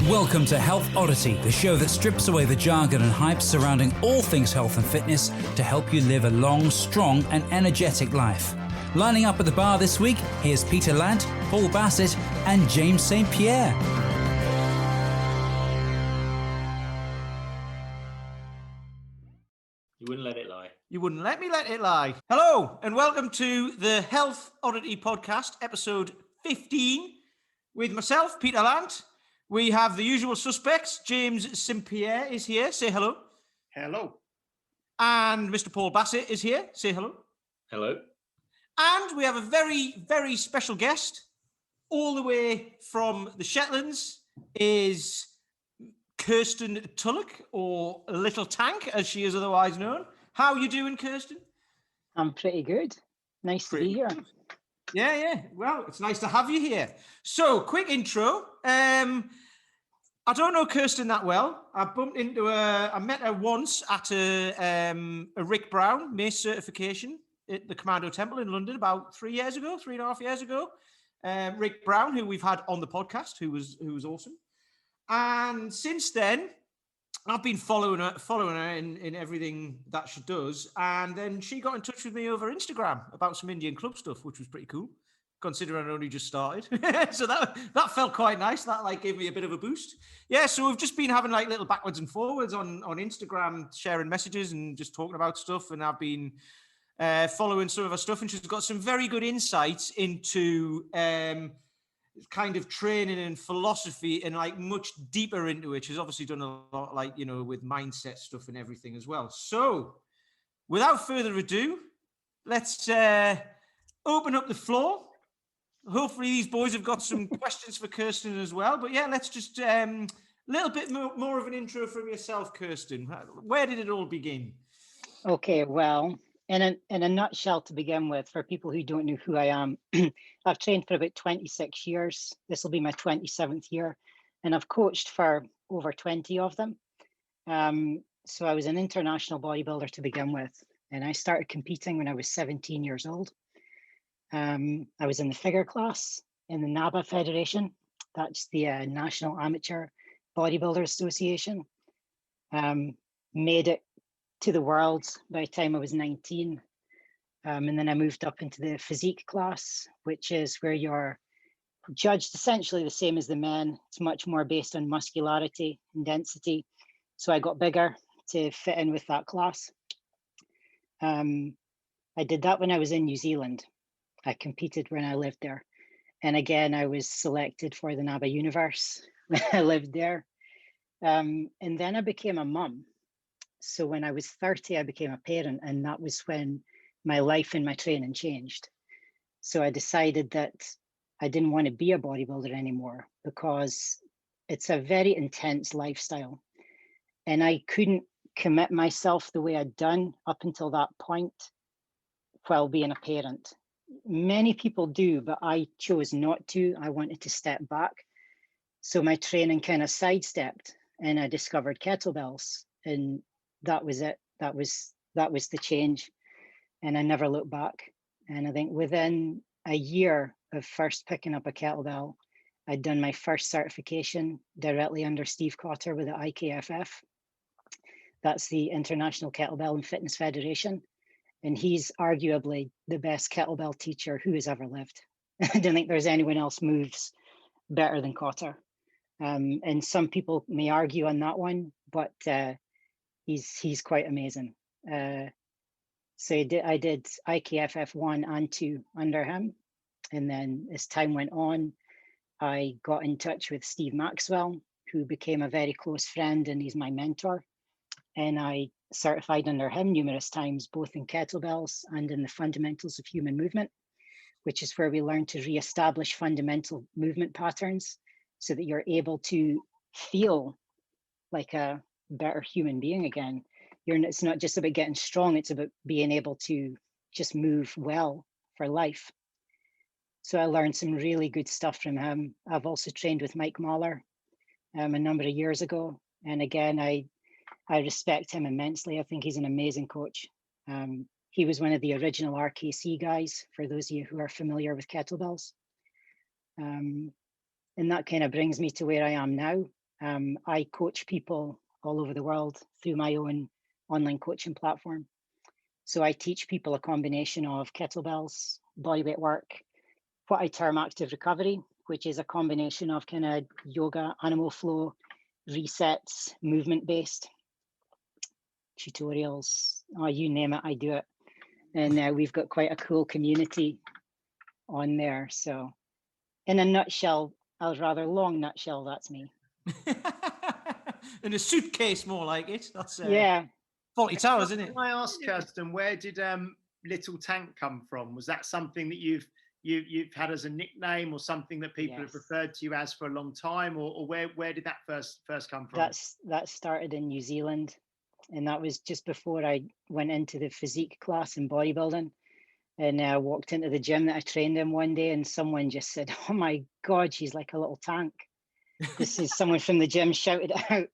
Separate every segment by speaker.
Speaker 1: Welcome to Health Oddity, the show that strips away the jargon and hype surrounding all things health and fitness to help you live a long, strong and energetic life. Lining up at the bar this week, here's Peter Lant, Paul Bassett and James St. Pierre.
Speaker 2: You wouldn't let it lie.
Speaker 3: You wouldn't let me let it lie. Hello, and welcome to the Health Oddity Podcast, episode 15, with myself, Peter Lant. We have the usual suspects. James St. Pierre is here. Say hello.
Speaker 4: Hello.
Speaker 3: And Mr. Paul Bassett is here. Say hello.
Speaker 2: Hello.
Speaker 3: And we have a very, very special guest, all the way from the Shetlands, is Kirsten Tulloch, or LittleTank, as she is otherwise known. How are you doing, Kirsten?
Speaker 5: I'm pretty good. Nice to be here.
Speaker 3: Yeah. Well, it's nice to have you here. So, quick intro. I don't know Kirsten that well. I met her once at a Rick Brown Mace certification at the Commando Temple in London about 3.5 years ago. Rick Brown, who we've had on the podcast, who was awesome. And since then, I've been following her in everything that she does. And then she got in touch with me over Instagram about some Indian club stuff, which was pretty cool, considering I only just started. So that felt quite nice. That gave me a bit of a boost. Yeah, so we've just been having little backwards and forwards on Instagram, sharing messages and just talking about stuff. And I've been following some of her stuff, and she's got some very good insights into kind of training and philosophy and much deeper into it. She's obviously done a lot with mindset stuff and everything as well. So without further ado, let's open up the floor. Hopefully these boys have got some questions for Kirsten as well. But yeah, let's just a little bit more of an intro from yourself, Kirsten. Where did it all begin?
Speaker 5: Okay, well, in a nutshell to begin with, for people who don't know who I am, I've trained for about 26 years. This will be my 27th year, and I've coached for over 20 of them. So I was an international bodybuilder to begin with, and I started competing when I was 17 years old. I was in the figure class in the NABA Federation. That's the National Amateur Bodybuilder Association. Made it to the world by the time I was 19. And then I moved up into the physique class, which is where you're judged essentially the same as the men. It's much more based on muscularity and density. So I got bigger to fit in with that class. I did that when I was in New Zealand. I competed when I lived there. And again, I was selected for the NABA Universe when I lived there. And then I became a mum. So when I was 30, I became a parent, and that was when my life and my training changed. So I decided that I didn't want to be a bodybuilder anymore because it's a very intense lifestyle. And I couldn't commit myself the way I'd done up until that point while being a parent. Many people do, but I chose not to. I wanted to step back. So my training kind of sidestepped, and I discovered kettlebells, and that was it. That was the change, and I never looked back. And I think within a year of first picking up a kettlebell, I'd done my first certification directly under Steve Cotter with the IKFF. That's the International Kettlebell and Fitness Federation. And he's arguably the best kettlebell teacher who has ever lived. I don't think there's anyone else moves better than Cotter. And some people may argue on that one, but he's quite amazing. So I did IKFF 1 and 2 under him. And then as time went on, I got in touch with Steve Maxwell, who became a very close friend, and he's my mentor. And I certified under him numerous times, both in kettlebells and in the fundamentals of human movement, which is where we learn to reestablish fundamental movement patterns so that you're able to feel like a better human being again. It's not just about getting strong, it's about being able to just move well for life. So I learned some really good stuff from him. I've also trained with Mike Mahler a number of years ago. And again, I respect him immensely. I think he's an amazing coach. He was one of the original RKC guys, for those of you who are familiar with kettlebells. And that kind of brings me to where I am now. I coach people all over the world through my own online coaching platform. So I teach people a combination of kettlebells, bodyweight work, what I term active recovery, which is a combination of kind of yoga, animal flow, resets, movement-based tutorials. Oh, you name it, I do it. And we've got quite a cool community on there. So in a nutshell, a rather long nutshell, that's me.
Speaker 3: In a suitcase, more like it. That's
Speaker 5: Yeah.
Speaker 3: 40 towers, isn't it?
Speaker 4: Can I ask, Kirsten, where did LittleTank come from? Was that something that you've had as a nickname, or something that people have referred to you as for a long time, or where did that first come from?
Speaker 5: That started in New Zealand, and that was just before I went into the physique class in bodybuilding. And I walked into the gym that I trained in one day, and someone just said, "Oh my God, she's like a little tank." This is someone from the gym shouted it out,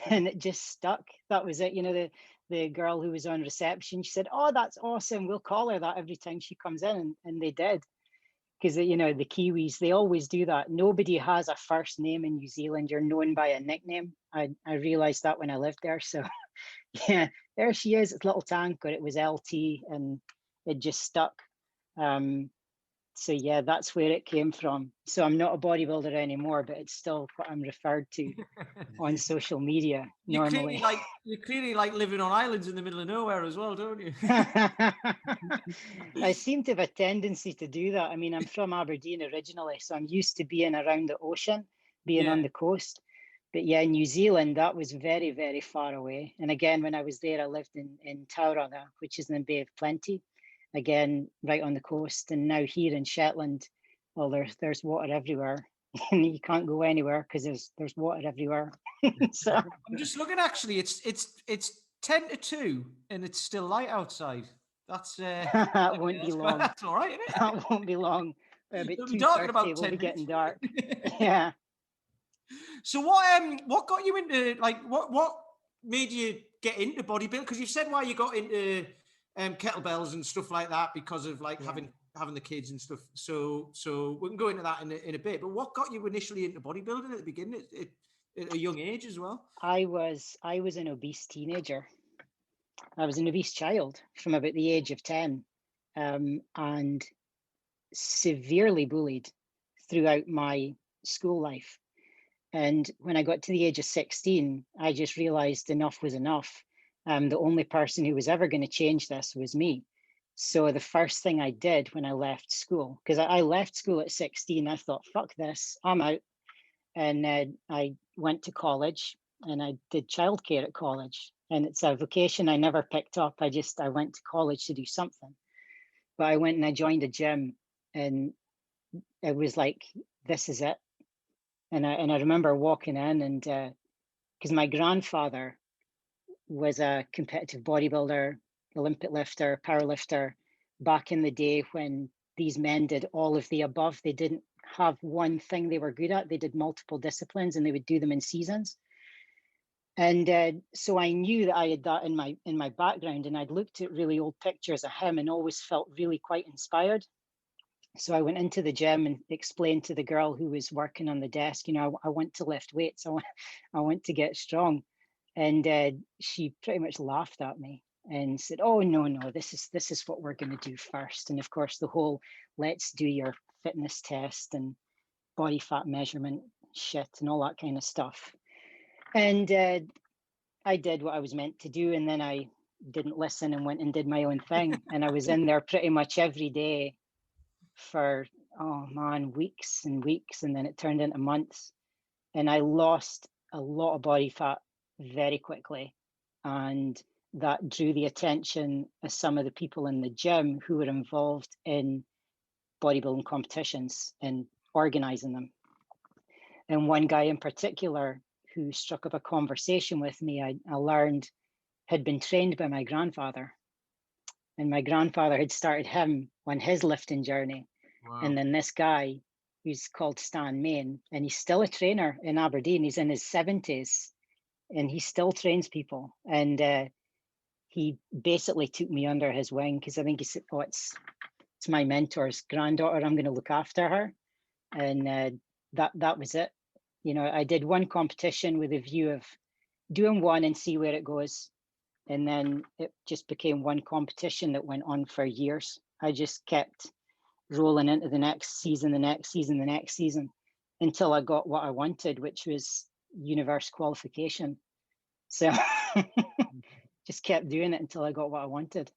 Speaker 5: and it just stuck. That was it. You know, the girl who was on reception, she said, "Oh, that's awesome. We'll call her that every time she comes in," and they did. Because, you know, the Kiwis, they always do that. Nobody has a first name in New Zealand. You're known by a nickname. I realized that when I lived there. So yeah, there she is. It's Little Tank, or it was LT, and it just stuck. So yeah, that's where it came from. So I'm not a bodybuilder anymore, but it's still what I'm referred to on social media normally.
Speaker 3: You clearly like living on islands in the middle of nowhere as well, don't you?
Speaker 5: I seem to have a tendency to do that. I mean, I'm from Aberdeen originally, so I'm used to being around the ocean, being on the coast. But yeah, New Zealand, that was very, very far away. And again, when I was there, I lived in Tauranga, which is in the Bay of Plenty. Again, right on the coast. And now here in Shetland, well, there's water everywhere. And you can't go anywhere because there's water everywhere. So
Speaker 3: I'm just looking, actually, it's 10-2 and it's still light outside. That's
Speaker 5: that won't be long.
Speaker 3: That's all right, isn't it?
Speaker 5: That won't be long. But
Speaker 3: It'll be dark in about 10
Speaker 5: will be
Speaker 3: minutes.
Speaker 5: getting dark. Yeah.
Speaker 3: So what got you into, like, what made you get into bodybuilding? Because you said why you got into kettlebells and stuff like that because of like having the kids and stuff. So we can go into that in a bit. But what got you initially into bodybuilding at the beginning, at a young age as well?
Speaker 5: I was an obese teenager. I was an obese child from about the age of 10, and severely bullied throughout my school life. And when I got to the age of 16, I just realized enough was enough. The only person who was ever going to change this was me. So the first thing I did when I left school, because I left school at 16, I thought, fuck this, I'm out. And I went to college, and I did childcare at college. And it's a vocation I never picked up. I went to college to do something. But I went and I joined a gym, and it was like, this is it. And I remember walking in, and because my grandfather was a competitive bodybuilder, Olympic lifter, powerlifter, back in the day when these men did all of the above. They didn't have one thing they were good at. They did multiple disciplines, and they would do them in seasons. And so I knew that I had that in my background, and I'd looked at really old pictures of him and always felt really quite inspired. So I went into the gym and explained to the girl who was working on the desk, you know, I want to lift weights. I want to get strong. And she pretty much laughed at me and said, "Oh, no, this is what we're going to do first." And of course, the whole let's do your fitness test and body fat measurement shit and all that kind of stuff. And I did what I was meant to do. And then I didn't listen and went and did my own thing. And I was in there pretty much every day for, weeks and weeks. And then it turned into months. And I lost a lot of body fat very quickly. And that drew the attention of some of the people in the gym who were involved in bodybuilding competitions and organizing them. And one guy in particular who struck up a conversation with me, I learned had been trained by my grandfather. And my grandfather had started him on his lifting journey. Wow. And then this guy, who's called Stan Main, and he's still a trainer in Aberdeen. He's in his 70s, and he still trains people. And he basically took me under his wing because I think he said, "Oh, it's my mentor's granddaughter. I'm going to look after her." And that was it. You know, I did one competition with a view of doing one and see where it goes. And then it just became one competition that went on for years. I just kept rolling into the next season, the next season, the next season, until I got what I wanted, which was universe qualification. So just kept doing it until I got what I wanted.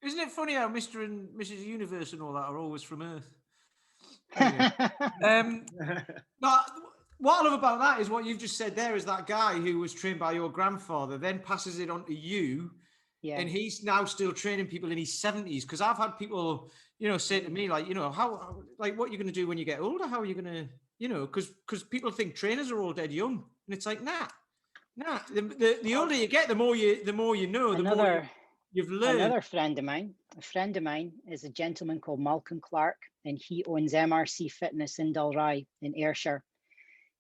Speaker 3: Isn't it funny how Mr. and Mrs. Universe and all that are always from Earth? No, what I love about that is what you've just said there is that guy who was trained by your grandfather then passes it on to you.
Speaker 5: Yeah.
Speaker 3: And he's now still training people in his 70s. Because I've had people, you know, say to me, like, you know, how like, what are you going to do when you get older? How are you going to, you know, because people think trainers are all dead young. And it's like, nah. The older you get, the more you know, the more you've learned.
Speaker 5: Another a friend of mine is a gentleman called Malcolm Clark, and he owns MRC Fitness in Dalry in Ayrshire.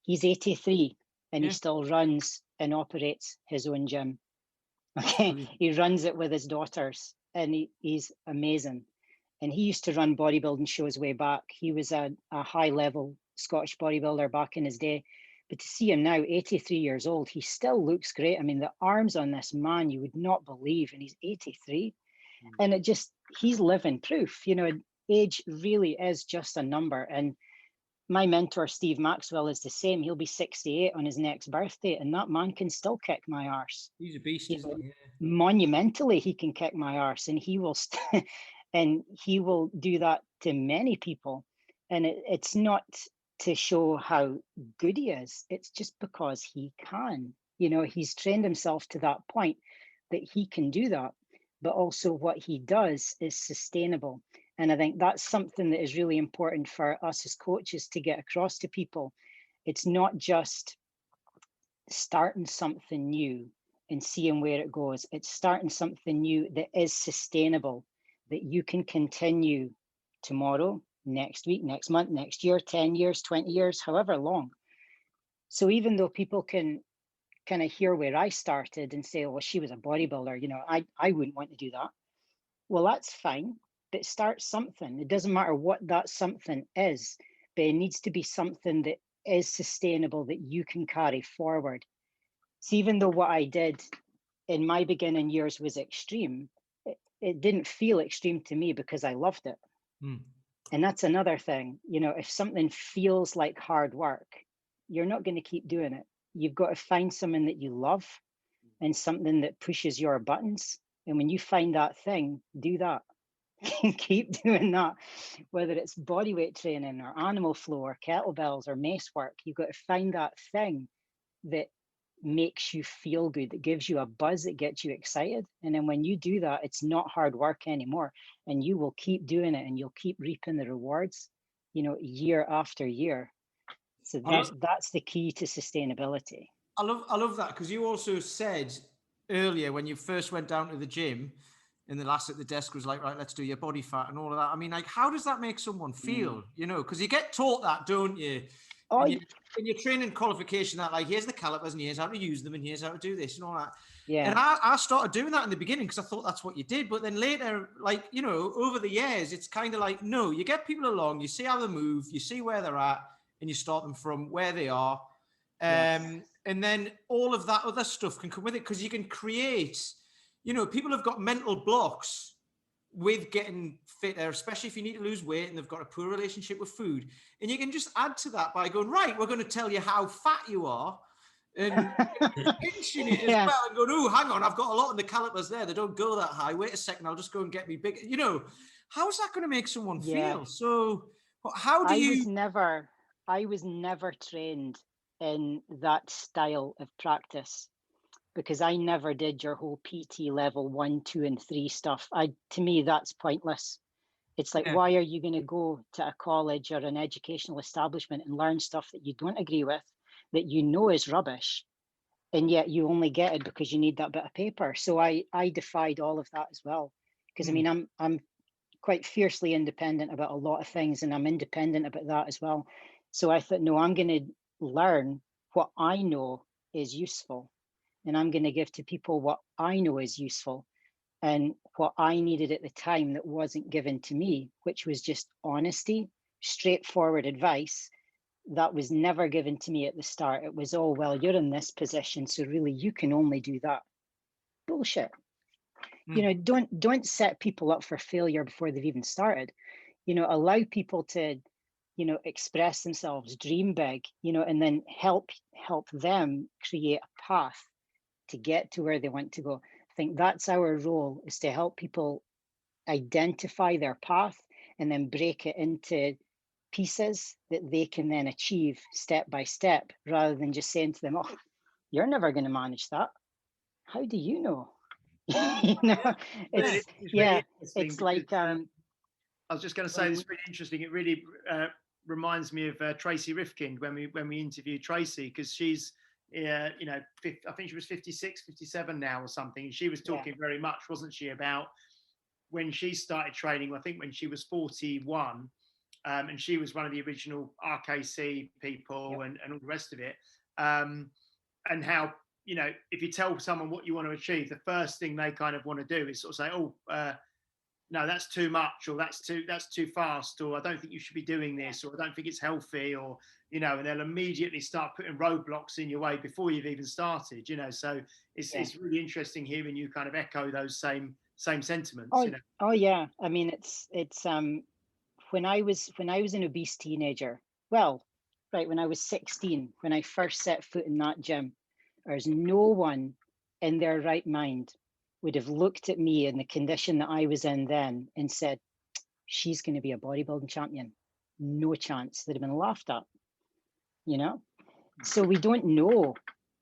Speaker 5: He's 83 and he still runs and operates his own gym. Okay, he runs it with his daughters, and he's amazing. And he used to run bodybuilding shows way back. He was a high-level Scottish bodybuilder back in his day. But to see him now, 83 years old, he still looks great. I mean, the arms on this man, you would not believe, and he's 83. And it just, he's living proof. You know, age really is just a number. And my mentor, Steve Maxwell, is the same. He'll be 68 on his next birthday, and that man can still kick my arse.
Speaker 3: He's a beast, isn't he? Yeah.
Speaker 5: Monumentally, he can kick my arse, and he will and he will do that to many people. And it's not to show how good he is. It's just because he can. You know, he's trained himself to that point that he can do that. But also what he does is sustainable. And I think that's something that is really important for us as coaches to get across to people. It's not just starting something new and seeing where it goes. It's starting something new that is sustainable, that you can continue tomorrow, next week, next month, next year, 10 years, 20 years, however long. So even though people can kind of hear where I started and say, oh, well, she was a bodybuilder, you know, I wouldn't want to do that. Well, that's fine, but start something. It doesn't matter what that something is, but it needs to be something that is sustainable, that you can carry forward. So even though what I did in my beginning years was extreme, it didn't feel extreme to me because I loved it. And that's another thing, you know, if something feels like hard work, you're not going to keep doing it. You've got to find something that you love and something that pushes your buttons. And when you find that thing, do that. Keep doing that, whether it's bodyweight training or animal flow or kettlebells or mace work. You've got to find that thing that makes you feel good, that gives you a buzz, that gets you excited. And then when you do that, it's not hard work anymore, and you will keep doing it and you'll keep reaping the rewards, you know, year after year. So that's the key to sustainability.
Speaker 3: I love that, because you also said earlier when you first went down to the gym and the lass at the desk was like, right, let's do your body fat and all of that. I mean, like, how does that make someone feel? You know, because you get taught that, don't you?
Speaker 5: Oh,
Speaker 3: in your training qualification, that like, here's the calipers and here's how to use them and here's how to do this and all that.
Speaker 5: Yeah.
Speaker 3: And I started doing that in the beginning because I thought that's what you did. But then later, like, you know, over the years, it's kind of like, no, you get people along, you see how they move, you see where they're at, and you start them from where they are. And then all of that other stuff can come with it, because you can create, you know, people have got mental blocks with getting fitter, especially if you need to lose weight and they've got a poor relationship with food. And you can just add to that by going, right, we're going to tell you how fat you are, and pinching it as well, and going, oh, hang on, I've got a lot of the calipers there. They don't go that high. Wait a second, I'll just go and get me bigger. You know, how's that going to make someone feel? So how do you...
Speaker 5: I was never trained in that style of practice, because I never did your whole PT level 1, 2, and 3 stuff. To me, that's pointless. It's like, why are you going to go to a college or an educational establishment and learn stuff that you don't agree with, that you know is rubbish, and yet you only get it because you need that bit of paper? So I defied all of that as well, because I mean, I'm quite fiercely independent about a lot of things, and I'm independent about that as well. So I thought, no, I'm going to learn what I know is useful, and I'm going to give to people what I know is useful, and what I needed at the time that wasn't given to me, which was just honesty, straightforward advice, that was never given to me at the start. It was, oh, well, you're in this position, so really you can only do that. Bullshit. You know, don't set people up for failure before they've even started. You know, allow people to, you know, express themselves, dream big, you know, and then help them create a path to get to where they want to go. I think that's our role, is to help people identify their path and then break it into pieces that they can then achieve step by step, rather than just saying to them, oh, you're never going to manage that. How do you know? You know, it's
Speaker 4: really
Speaker 5: it's
Speaker 4: because,
Speaker 5: like
Speaker 4: I was just going to say, it's really interesting. It really reminds me of Tracy Rifkind when we interviewed Tracy, because she's you know, I think she was 56, 57 now or something, and she was talking very much, wasn't she, about when she started training, I think when she was 41, and she was one of the original RKC people and all the rest of it, and how, you know, if you tell someone what you want to achieve, the first thing they kind of want to do is sort of say, oh, no, that's too much, or that's too fast, or I don't think you should be doing this, or I don't think it's healthy, or, you know, and they'll immediately start putting roadblocks in your way before you've even started, you know. So it's really interesting hearing you kind of echo those same sentiments.
Speaker 5: Oh,
Speaker 4: you know.
Speaker 5: oh yeah. I mean, it's when I was an obese teenager, well, right, when I was 16, when I first set foot in that gym, there's no one in their right mind would have looked at me in the condition that I was in then and said, she's going to be a bodybuilding champion. No chance. They'd have been laughed at, you know? So we don't know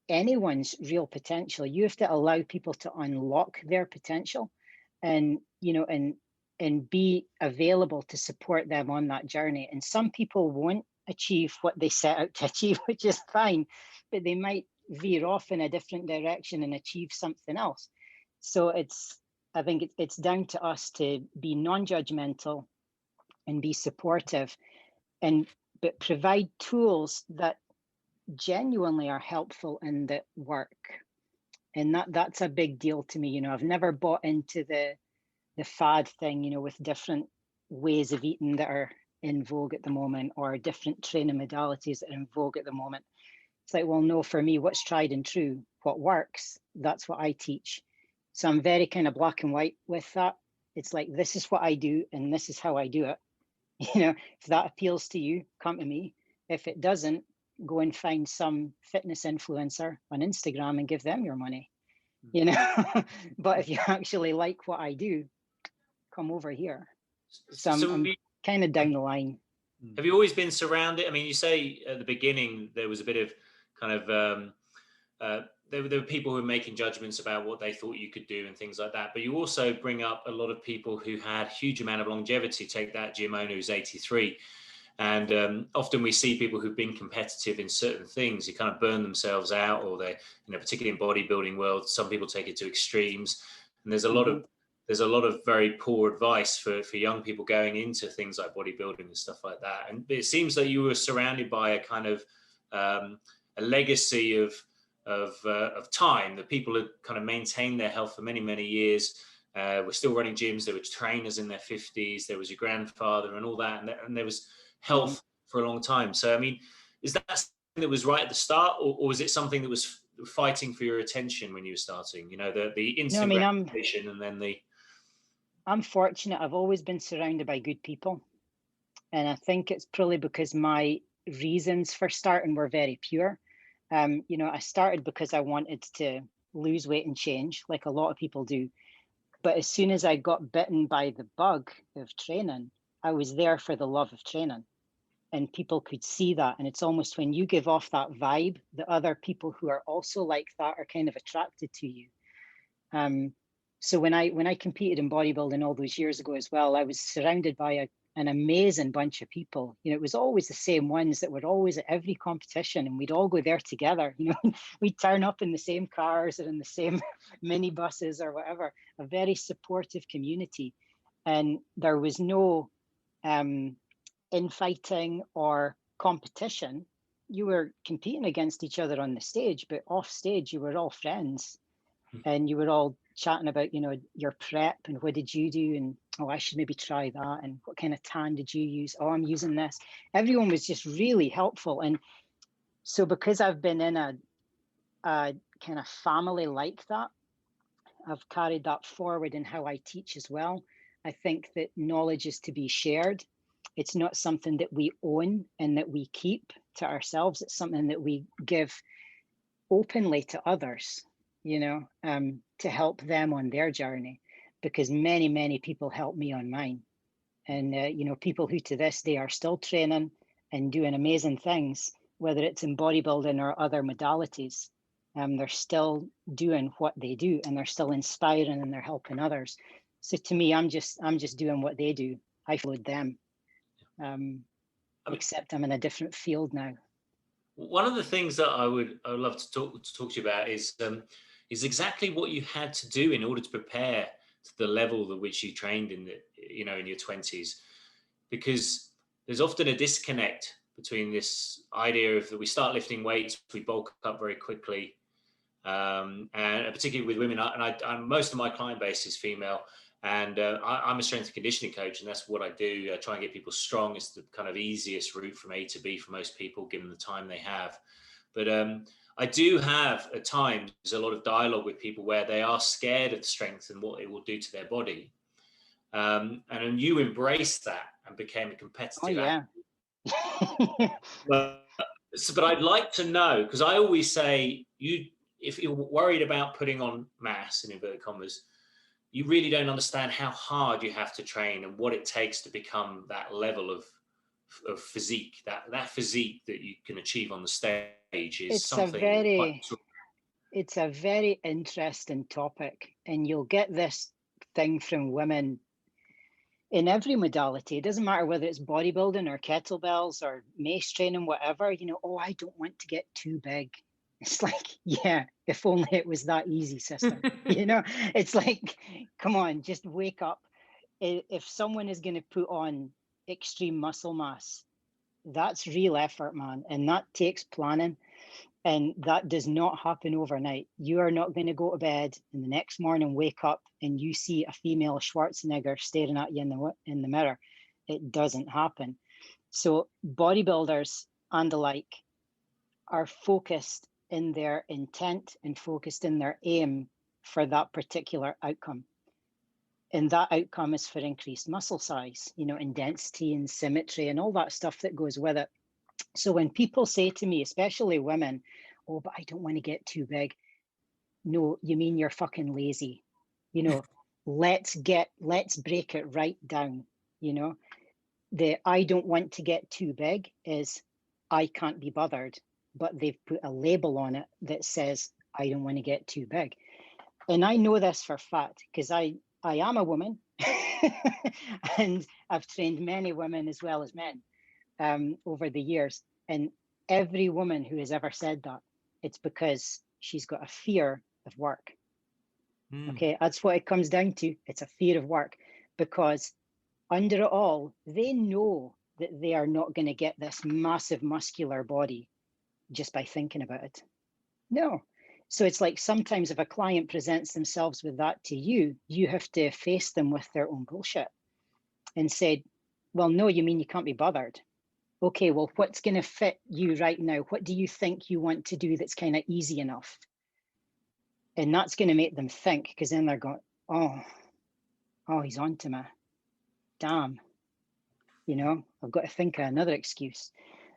Speaker 5: anyone's real potential. You have to allow people to unlock their potential, and, you know, and be available to support them on that journey. And some people won't achieve what they set out to achieve, which is fine, but they might veer off in a different direction and achieve something else. So I think it's down to us to be non-judgmental and be supportive, but provide tools that genuinely are helpful and that work. And that's a big deal to me. You know, I've never bought into the fad thing, you know, with different ways of eating that are in vogue at the moment, or different training modalities that are in vogue at the moment. It's like, well, no, for me, what's tried and true, what works, that's what I teach. So I'm very kind of black and white with that. It's like, this is what I do and this is how I do it. You know, if that appeals to you, come to me. If it doesn't, go and find some fitness influencer on Instagram and give them your money, you know. But if you actually like what I do, come over here. So I'm kind of down the line.
Speaker 2: Have you always been surrounded? I mean, you say at the beginning there was a bit of kind of there were people who were making judgments about what they thought you could do and things like that. But you also bring up a lot of people who had a huge amount of longevity. Take that Jim Ono, who's 83. And often we see people who've been competitive in certain things, who kind of burn themselves out, or they, you know, particularly in bodybuilding world, some people take it to extremes. And there's a lot of very poor advice for young people going into things like bodybuilding and stuff like that. And it seems that you were surrounded by a kind of a legacy of time, that people had kind of maintained their health for many, many years. We're still running gyms. There were trainers in their 50s. There was your grandfather and all that. And there was health for a long time. So, I mean, is that something that was right at the start, or was it something that was fighting for your attention when you were starting? You know, the instant gratification and then the...
Speaker 5: I'm fortunate. I've always been surrounded by good people. And I think it's probably because my reasons for starting were very pure. You know, I started because I wanted to lose weight and change, like a lot of people do. But as soon as I got bitten by the bug of training, I was there for the love of training. And people could see that. And it's almost when you give off that vibe, the other people who are also like that are kind of attracted to you. So when I competed in bodybuilding all those years ago as well, I was surrounded by an amazing bunch of people. You know, it was always the same ones that were always at every competition, and we'd all go there together. You know, we'd turn up in the same cars or in the same minibuses or whatever. A very supportive community, and there was no infighting or competition. You were competing against each other on the stage, but off stage, you were all friends, and you were all chatting about, you know, your prep and what did you do? And, oh, I should maybe try that. And what kind of tan did you use? Oh, I'm using this. Everyone was just really helpful. And so because I've been in a kind of family like that, I've carried that forward in how I teach as well. I think that knowledge is to be shared. It's not something that we own and that we keep to ourselves. It's something that we give openly to others, you know, to help them on their journey, because many people helped me on mine. And, you know, people who to this day are still training and doing amazing things, whether it's in bodybuilding or other modalities, they're still doing what they do, and they're still inspiring, and they're helping others. So to me, I'm just doing what they do. I followed them, except I'm in a different field now.
Speaker 2: One of the things that I would love to talk to you about is exactly what you had to do in order to prepare to the level at which you trained in in your 20s, because there's often a disconnect between this idea of that we start lifting weights, we bulk up very quickly, and particularly with women. And most of my client base is female, and I'm a strength and conditioning coach, and that's what I do. I try and get people strong. It's the kind of easiest route from A to B for most people, given the time they have. But I do have at times a lot of dialogue with people where they are scared of strength and what it will do to their body. And you embraced that and became a competitive.
Speaker 5: Oh, yeah.
Speaker 2: But I'd like to know, because I always say, if you're worried about putting on mass, in inverted commas, you really don't understand how hard you have to train and what it takes to become that level of physique, that physique that you can achieve on the stage is
Speaker 5: it's
Speaker 2: something.
Speaker 5: It's a very interesting topic, and you'll get this thing from women in every modality. It doesn't matter whether it's bodybuilding or kettlebells or mace training, whatever, you know, oh, I don't want to get too big. It's like, yeah, if only it was that easy, sister. You know, it's like, come on, just wake up. If someone is going to put on extreme muscle mass, that's real effort, man. And that takes planning. And that does not happen overnight. You are not going to go to bed and the next morning wake up and you see a female Schwarzenegger staring at you in the mirror. It doesn't happen. So bodybuilders and the like are focused in their intent and focused in their aim for that particular outcome. And that outcome is for increased muscle size, you know, and density and symmetry and all that stuff that goes with it. So when people say to me, especially women, oh, but I don't want to get too big. No, you mean you're fucking lazy. You know, let's break it right down. You know, the I don't want to get too big is I can't be bothered, but they've put a label on it that says I don't want to get too big. And I know this for a fact because I am a woman and I've trained many women as well as men over the years. And every woman who has ever said that, it's because she's got a fear of work. Okay, that's what it comes down to. It's a fear of work, because under it all, they know that they are not going to get this massive muscular body just by thinking about it. No. So it's like sometimes if a client presents themselves with that to you, you have to face them with their own bullshit and say, well, no, you mean you can't be bothered. Okay, well, what's going to fit you right now? What do you think you want to do that's kind of easy enough? And that's going to make them think, because then they're going, oh, he's on to me. Damn. You know, I've got to think of another excuse.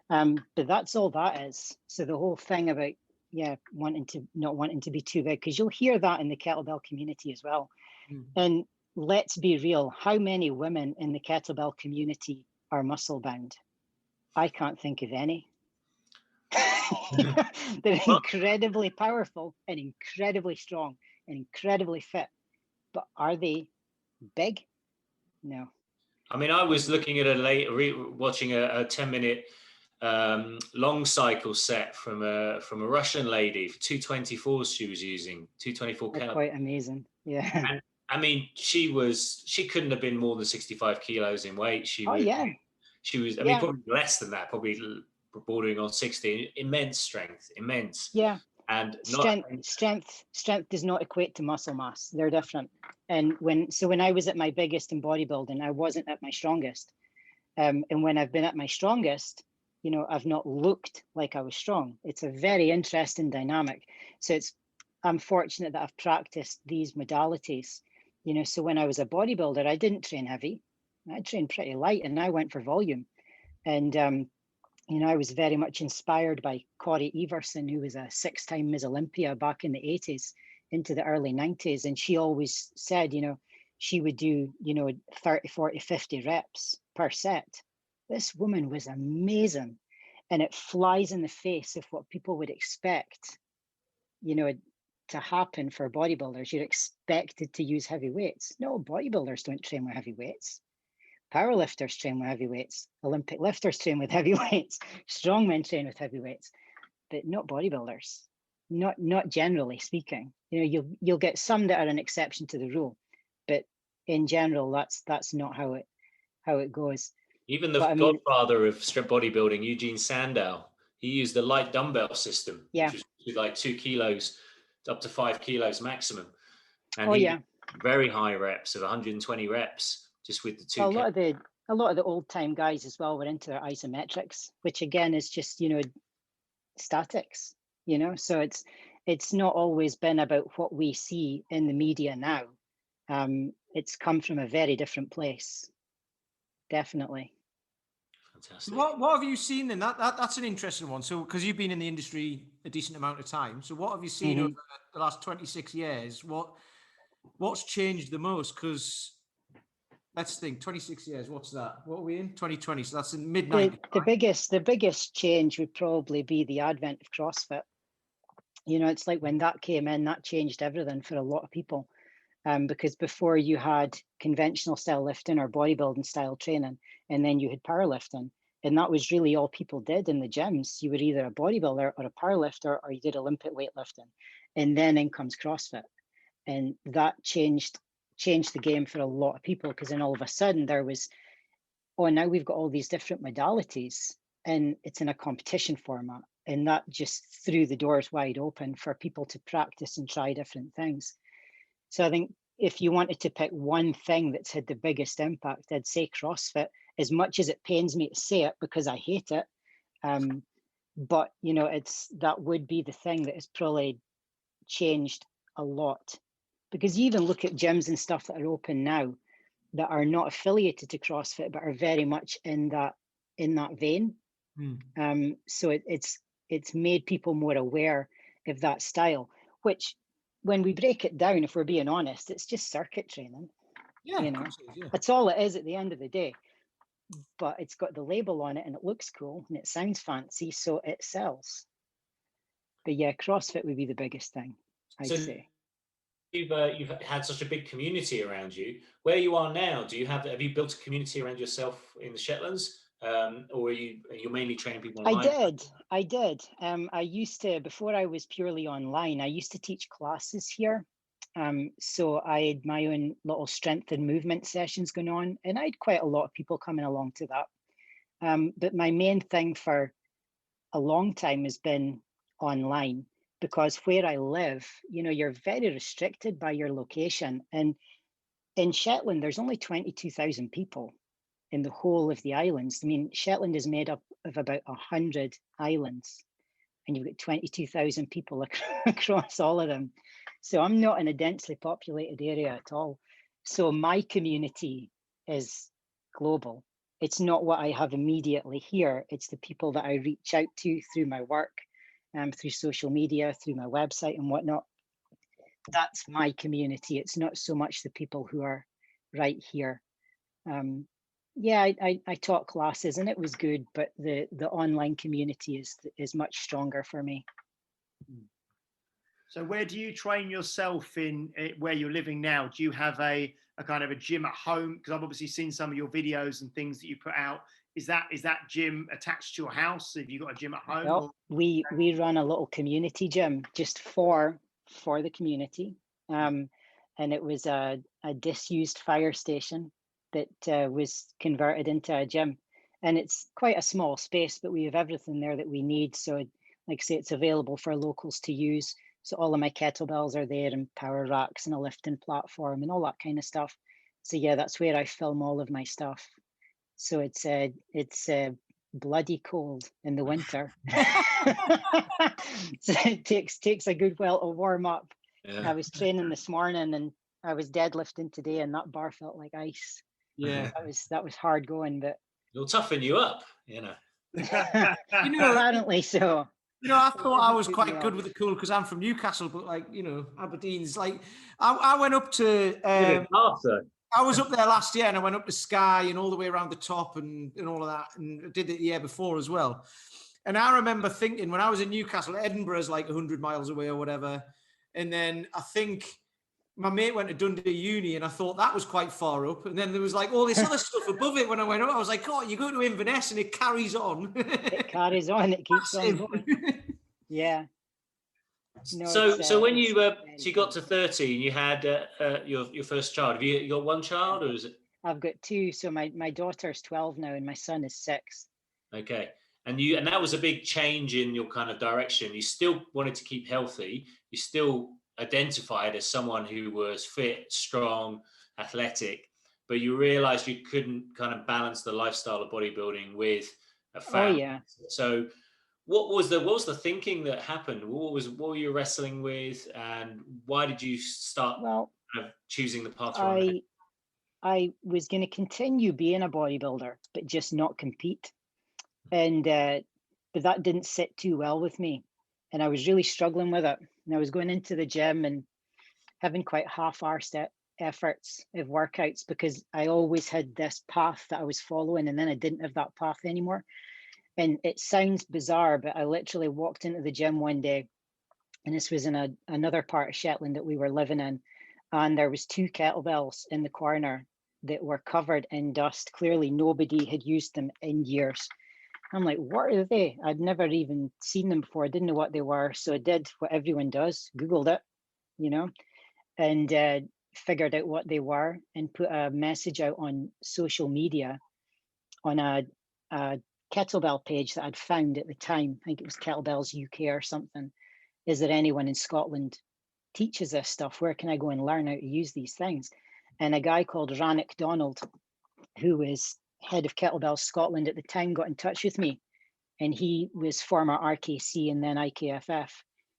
Speaker 5: But that's all that is. So the whole thing about, not wanting to be too big, because you'll hear that in the kettlebell community as well. And let's be real, how many women in the kettlebell community are muscle bound? I can't think of any. They're incredibly powerful and incredibly strong and incredibly fit, but are they big? No.
Speaker 2: I mean, I was looking at watching a 10-minute long cycle set from a Russian lady for 224s. She was using 224
Speaker 5: kettlebell. Quite amazing. Yeah.
Speaker 2: And I mean, she couldn't have been more than 65 kilos in weight. She was, I mean, probably less than that, probably bordering on 60. Immense strength, immense.
Speaker 5: Yeah.
Speaker 2: And
Speaker 5: strength does not equate to muscle mass. They're different. And when I was at my biggest in bodybuilding, I wasn't at my strongest. And when I've been at my strongest, I've not looked like I was strong. It's a very interesting dynamic. So I'm fortunate that I've practiced these modalities. So when I was a bodybuilder, I didn't train heavy. I trained pretty light, and I went for volume. And I was very much inspired by Corey Everson, who was a 6-time Miss Olympia back in the 80s into the early 90s. And she always said, she would do, 30, 40, 50 reps per set. This woman was amazing. And it flies in the face of what people would expect, to happen for bodybuilders. You're expected to use heavy weights. No, bodybuilders don't train with heavy weights. Powerlifters train with heavy weights. Olympic lifters train with heavy weights. Strongmen train with heavy weights, but not bodybuilders. Not generally speaking. You'll get some that are an exception to the rule, but in general, that's not how it goes.
Speaker 2: Even the godfather of strip bodybuilding, Eugene Sandow, he used the light dumbbell system, which was with like 2 kilos up to 5 kilos maximum, and he did very high reps of 120 reps. Just with the 2.
Speaker 5: A lot of the old time guys as well were into their isometrics, which again is just statics. So it's not always been about what we see in the media now. It's come from a very different place, definitely.
Speaker 2: Fantastic.
Speaker 3: What have you seen then? That's an interesting one. So because you've been in the industry a decent amount of time, so what have you seen over the last 26 years? What's changed the most? Because let's think, 26 years, what's that? What are we in? 2020, so that's in mid-90s.
Speaker 5: The biggest change would probably be the advent of CrossFit. It's like when that came in, that changed everything for a lot of people. Because before you had conventional style lifting or bodybuilding style training, and then you had powerlifting. And that was really all people did in the gyms. You were either a bodybuilder or a powerlifter, or you did Olympic weightlifting. And then in comes CrossFit. And that changed the game for a lot of people, because then all of a sudden there was, now we've got all these different modalities and it's in a competition format, and that just threw the doors wide open for people to practice and try different things. So I think if you wanted to pick one thing that's had the biggest impact, I'd say CrossFit, as much as it pains me to say it because I hate it. But that would be the thing that has probably changed a lot. Because you even look at gyms and stuff that are open now that are not affiliated to CrossFit, but are very much in that vein. So it's made people more aware of that style, which when we break it down, if we're being honest, it's just circuit training. That's all it is at the end of the day. But it's got the label on it and it looks cool and it sounds fancy, so it sells. But yeah, CrossFit would be the biggest thing, I'd say.
Speaker 2: You've had such a big community around you. Where you are now, have you built a community around yourself in the Shetlands, or are you mainly training people online?
Speaker 5: I did. I used to, before I was purely online, I used to teach classes here. So I had my own little strength and movement sessions going on, and I had quite a lot of people coming along to that. But my main thing for a long time has been online. Because where I live, you're very restricted by your location. And in Shetland, there's only 22,000 people in the whole of the islands. I mean, Shetland is made up of about 100 islands, and you've got 22,000 people across all of them. So I'm not in a densely populated area at all. So my community is global. It's not what I have immediately here. It's the people that I reach out to through my work. Through social media, through my website and whatnot. That's my community. It's not so much the people who are right here. I taught classes and it was good, but the online community is much stronger for me.
Speaker 4: So where do you train yourself in where you're living now? Do you have a kind of a gym at home? Because I've obviously seen some of your videos and things that you put out. Is that gym attached to your house? Have you got a gym at home?
Speaker 5: Well, we run a little community gym just for the community. And it was a disused fire station that was converted into a gym. And it's quite a small space, but we have everything there that we need. So like I say, it's available for locals to use. So all of my kettlebells are there, and power racks and a lifting platform and all that kind of stuff. So yeah, that's where I film all of my stuff. So it's bloody cold in the winter. So it takes a good while to warm up.
Speaker 2: Yeah.
Speaker 5: I was training this morning and I was deadlifting today, and that bar felt like ice.
Speaker 3: Yeah.
Speaker 5: That was hard going, but
Speaker 2: It'll toughen you up, you know.
Speaker 5: apparently so.
Speaker 3: I thought I was quite good with the cool because I'm from Newcastle, but like, Aberdeen's like, I went up to, I was up there last year and I went up to Skye and all the way around the top and all of that. And I did it the year before as well. And I remember thinking when I was in Newcastle, Edinburgh is like 100 miles away or whatever. And then I think my mate went to Dundee Uni and I thought that was quite far up. And then there was like all this other stuff above it when I went up. I was like, oh, you go to Inverness and it carries on.
Speaker 5: It carries on. It keeps on going. Yeah. No,
Speaker 2: so when you got to 30 and you had your first child, have you got one child or is it?
Speaker 5: I've got two. So my daughter's 12 now and my son is 6.
Speaker 2: Okay. And that was a big change in your kind of direction. You still wanted to keep healthy. You still identified as someone who was fit, strong, athletic, but you realized you couldn't kind of balance the lifestyle of bodybuilding with a family. Oh, yeah. So what was the thinking that happened? What were you wrestling with, and why did you start kind of choosing the path you're on?
Speaker 5: I was going to continue being a bodybuilder, but just not compete. And but that didn't sit too well with me, and I was really struggling with it. And I was going into the gym and having quite half-arsed efforts of workouts because I always had this path that I was following, and then I didn't have that path anymore. And it sounds bizarre, but I literally walked into the gym one day, and this was in another part of Shetland that we were living in, and there was 2 kettlebells in the corner that were covered in dust. Clearly nobody had used them in years. I'm like, what are they? I'd never even seen them before. I didn't know what they were. So I did what everyone does, Googled it, and figured out what they were and put a message out on social media on a kettlebell page that I'd found at the time. I think it was Kettlebells UK or something. Is there anyone in Scotland teaches this stuff? Where can I go and learn how to use these things? And a guy called Rannick Donald, who was head of Kettlebell Scotland at the time, got in touch with me, and he was former RKC and then IKFF.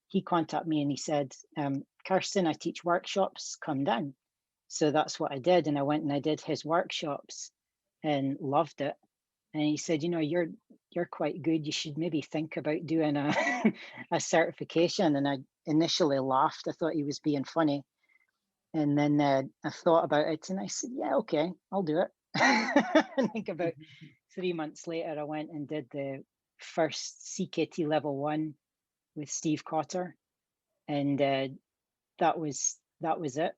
Speaker 5: He contacted me and he said, Kirsten, I teach workshops, come down. So that's what I did, and I went and I did his workshops and loved it. And he said, you're quite good, you should maybe think about doing a certification. And I initially laughed. I thought he was being funny, and then I thought about it and I said, yeah, okay, I'll do it. I think about 3 months later, I went and did the first CKT level 1 with Steve Cotter, and that was it.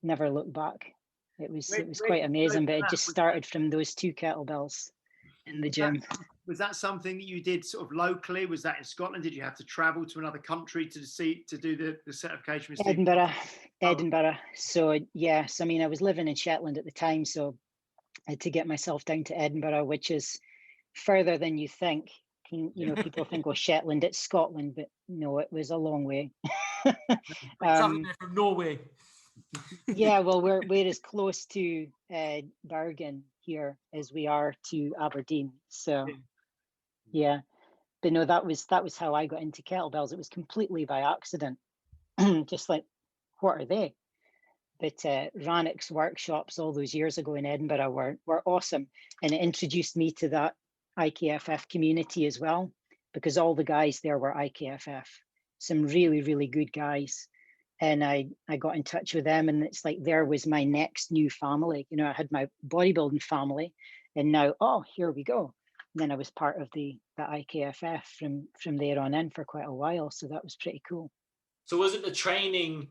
Speaker 5: Never looked back. It was quite amazing, but it just started from those 2 kettlebells in the gym.
Speaker 4: Was that something that you did sort of locally? Was that in Scotland? Did you have to travel to another country to do the certification with Steve?
Speaker 5: Edinburgh. So yes, I mean, I was living in Shetland at the time, so I had to get myself down to Edinburgh, which is further than you think. People think, oh, Shetland, it's Scotland, but no, it was a long way.
Speaker 3: From Norway.
Speaker 5: Yeah, well, we're as close to Bergen here as we are to Aberdeen. So yeah, but no, that was how I got into kettlebells. It was completely by accident. Just like, what are they? But Rannick's workshops all those years ago in Edinburgh were awesome, and it introduced me to that IKFF community as well, because all the guys there were IKFF, some really, really good guys. And I got in touch with them, and it's like there was my next new family. I had my bodybuilding family, and now, here we go. And then I was part of the IKFF from there on in for quite a while. So that was pretty cool.
Speaker 2: So was it the training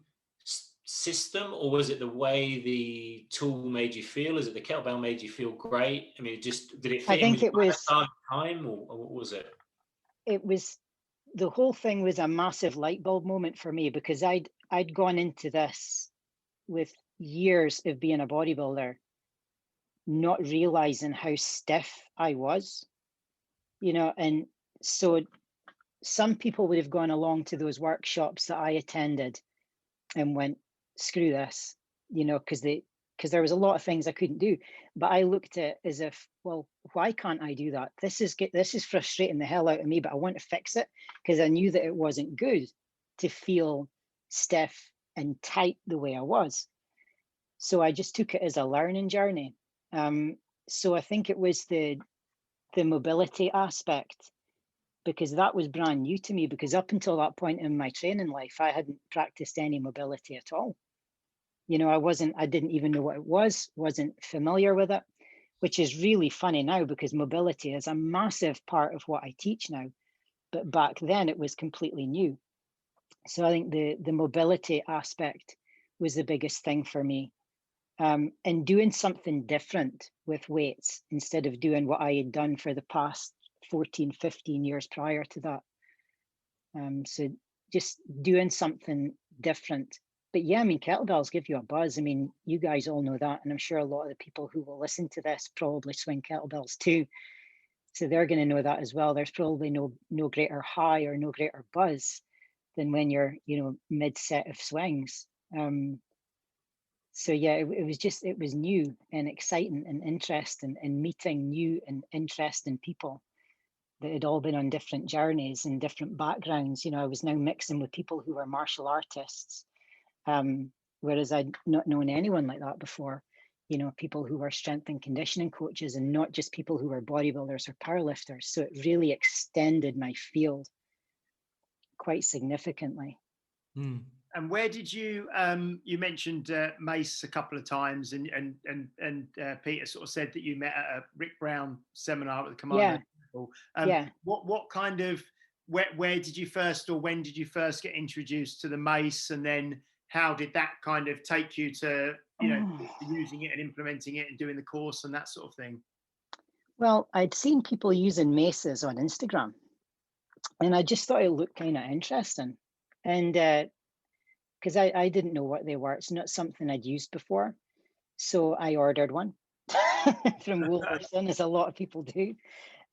Speaker 2: system, or was it the way the tool made you feel? Is it the kettlebell made you feel great? I mean, did it fit
Speaker 5: I think it was
Speaker 2: time, or what was it?
Speaker 5: It was, the whole thing was a massive light bulb moment for me, because I'd gone into this with years of being a bodybuilder, not realizing how stiff I was, and so some people would have gone along to those workshops that I attended and went, screw this, because there was a lot of things I couldn't do. But I looked at it as if, well, why can't I do that? This is frustrating the hell out of me, but I want to fix it, because I knew that it wasn't good to feel stiff and tight the way I was. So I just took it as a learning journey. So I think it was the mobility aspect, because that was brand new to me, because up until that point in my training life, I hadn't practiced any mobility at all. I didn't even know what it was, wasn't familiar with it, which is really funny now, because mobility is a massive part of what I teach now. But back then it was completely new. So I think the mobility aspect was the biggest thing for me. And doing something different with weights instead of doing what I had done for the past 14, 15 years prior to that. So just doing something different. But yeah, I mean, kettlebells give you a buzz. I mean, you guys all know that. And I'm sure a lot of the people who will listen to this probably swing kettlebells too. So they're going to know that as well. There's probably no greater high or no greater buzz than when you're, mid set of swings. So yeah, it was new and exciting and interesting, and meeting new and interesting people that had all been on different journeys and different backgrounds. I was now mixing with people who were martial artists, whereas I'd not known anyone like that before. People who were strength and conditioning coaches, and not just people who were bodybuilders or powerlifters. So it really extended my field quite significantly.
Speaker 3: Mm.
Speaker 4: And where did you mentioned Mace a couple of times, and Peter sort of said that you met at a Rick Brown seminar at the Commando.
Speaker 5: Yeah.
Speaker 4: What kind of where did you first, or when did you first get introduced to the Mace, and then how did that kind of take you to using it and implementing it and doing the course and that sort of thing?
Speaker 5: Well, I'd seen people using maces on Instagram, and I just thought it looked kind of interesting, and because I didn't know what they were. It's not something I'd used before. So I ordered one from Wolverton, as a lot of people do,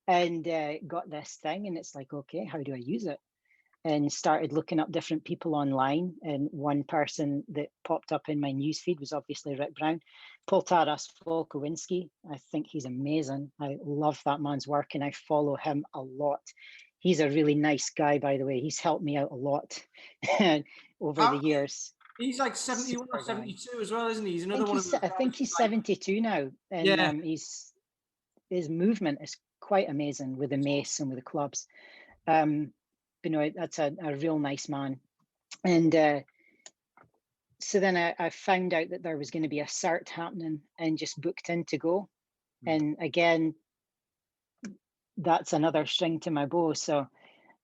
Speaker 5: and got this thing. And it's like, okay, how do I use it? And started looking up different people online. And one person that popped up in my newsfeed was obviously Rick Brown. Poltaras Volkowinski, I think he's amazing. I love that man's work, and I follow him a lot. He's a really nice guy, by the way. He's helped me out a lot over the years.
Speaker 3: He's like 71 or 72 as well, isn't he? He's another one of those.
Speaker 5: I think he's 72 now. And his movement is quite amazing with the mace and with the clubs. That's a real nice man. And so then I found out that there was going to be a cert happening, and just booked in to go. And again, that's another string to my bow. So,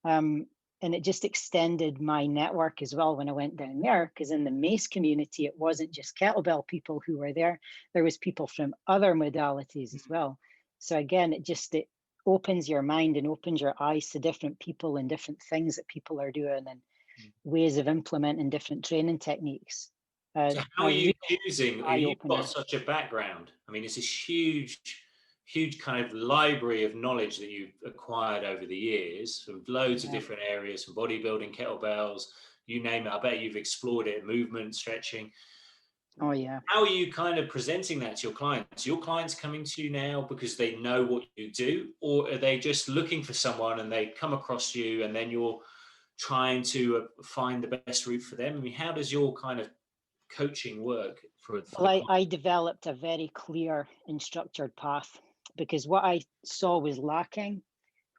Speaker 5: and it just extended my network as well when I went down there, because in the mace community, it wasn't just kettlebell people who were there. There was people from other modalities as well. So again, it opens your mind and opens your eyes to different people and different things that people are doing, and ways of implementing different training techniques.
Speaker 2: So how are you choosing? You've got such a background. I mean, it's this huge kind of library of knowledge that you've acquired over the years from loads of different areas, from bodybuilding, kettlebells, you name it. I bet you've explored it, movement, stretching.
Speaker 5: Oh yeah.
Speaker 2: How are you kind of presenting that to your clients? Are your clients coming to you now because they know what you do, or are they just looking for someone and they come across you and then you're trying to find the best route for them? I mean, how does your kind of coaching work for
Speaker 5: well, I developed a very clear and structured path, because what I saw was lacking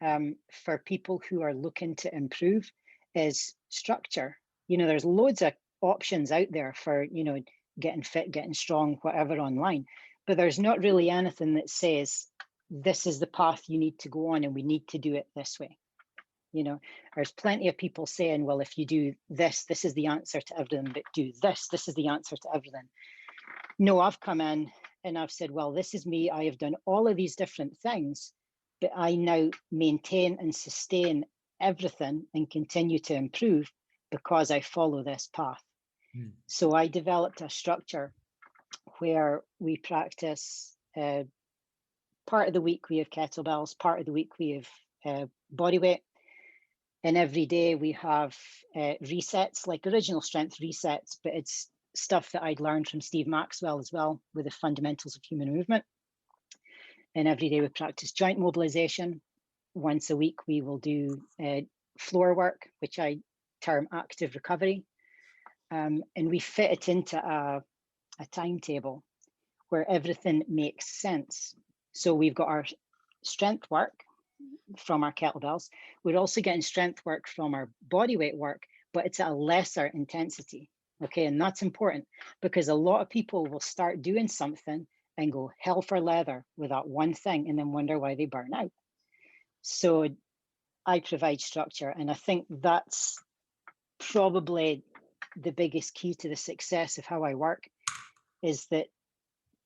Speaker 5: for people who are looking to improve is structure. There's loads of options out there for, getting fit, getting strong, whatever online, but there's not really anything that says this is the path you need to go on and we need to do it this way. There's plenty of people saying, well, if you do this, this is the answer to everything, but do this, this is the answer to everything. No, I've come in and I've said, well, this is me. I have done all of these different things, but I now maintain and sustain everything and continue to improve because I follow this path. So I developed a structure where we practice part of the week we have kettlebells, part of the week we have body weight. And every day we have resets, like original strength resets, but it's stuff that I'd learned from Steve Maxwell as well, with the fundamentals of human movement. And every day we practice joint mobilization. Once a week, we will do floor work, which I term active recovery. And we fit it into a timetable where everything makes sense. So we've got our strength work from our kettlebells. We're also getting strength work from our body weight work, but it's at a lesser intensity. Okay, and that's important because a lot of people will start doing something and go hell for leather with that one thing and then wonder why they burn out. So I provide structure, and I think that's probably the biggest key to the success of how I work, is that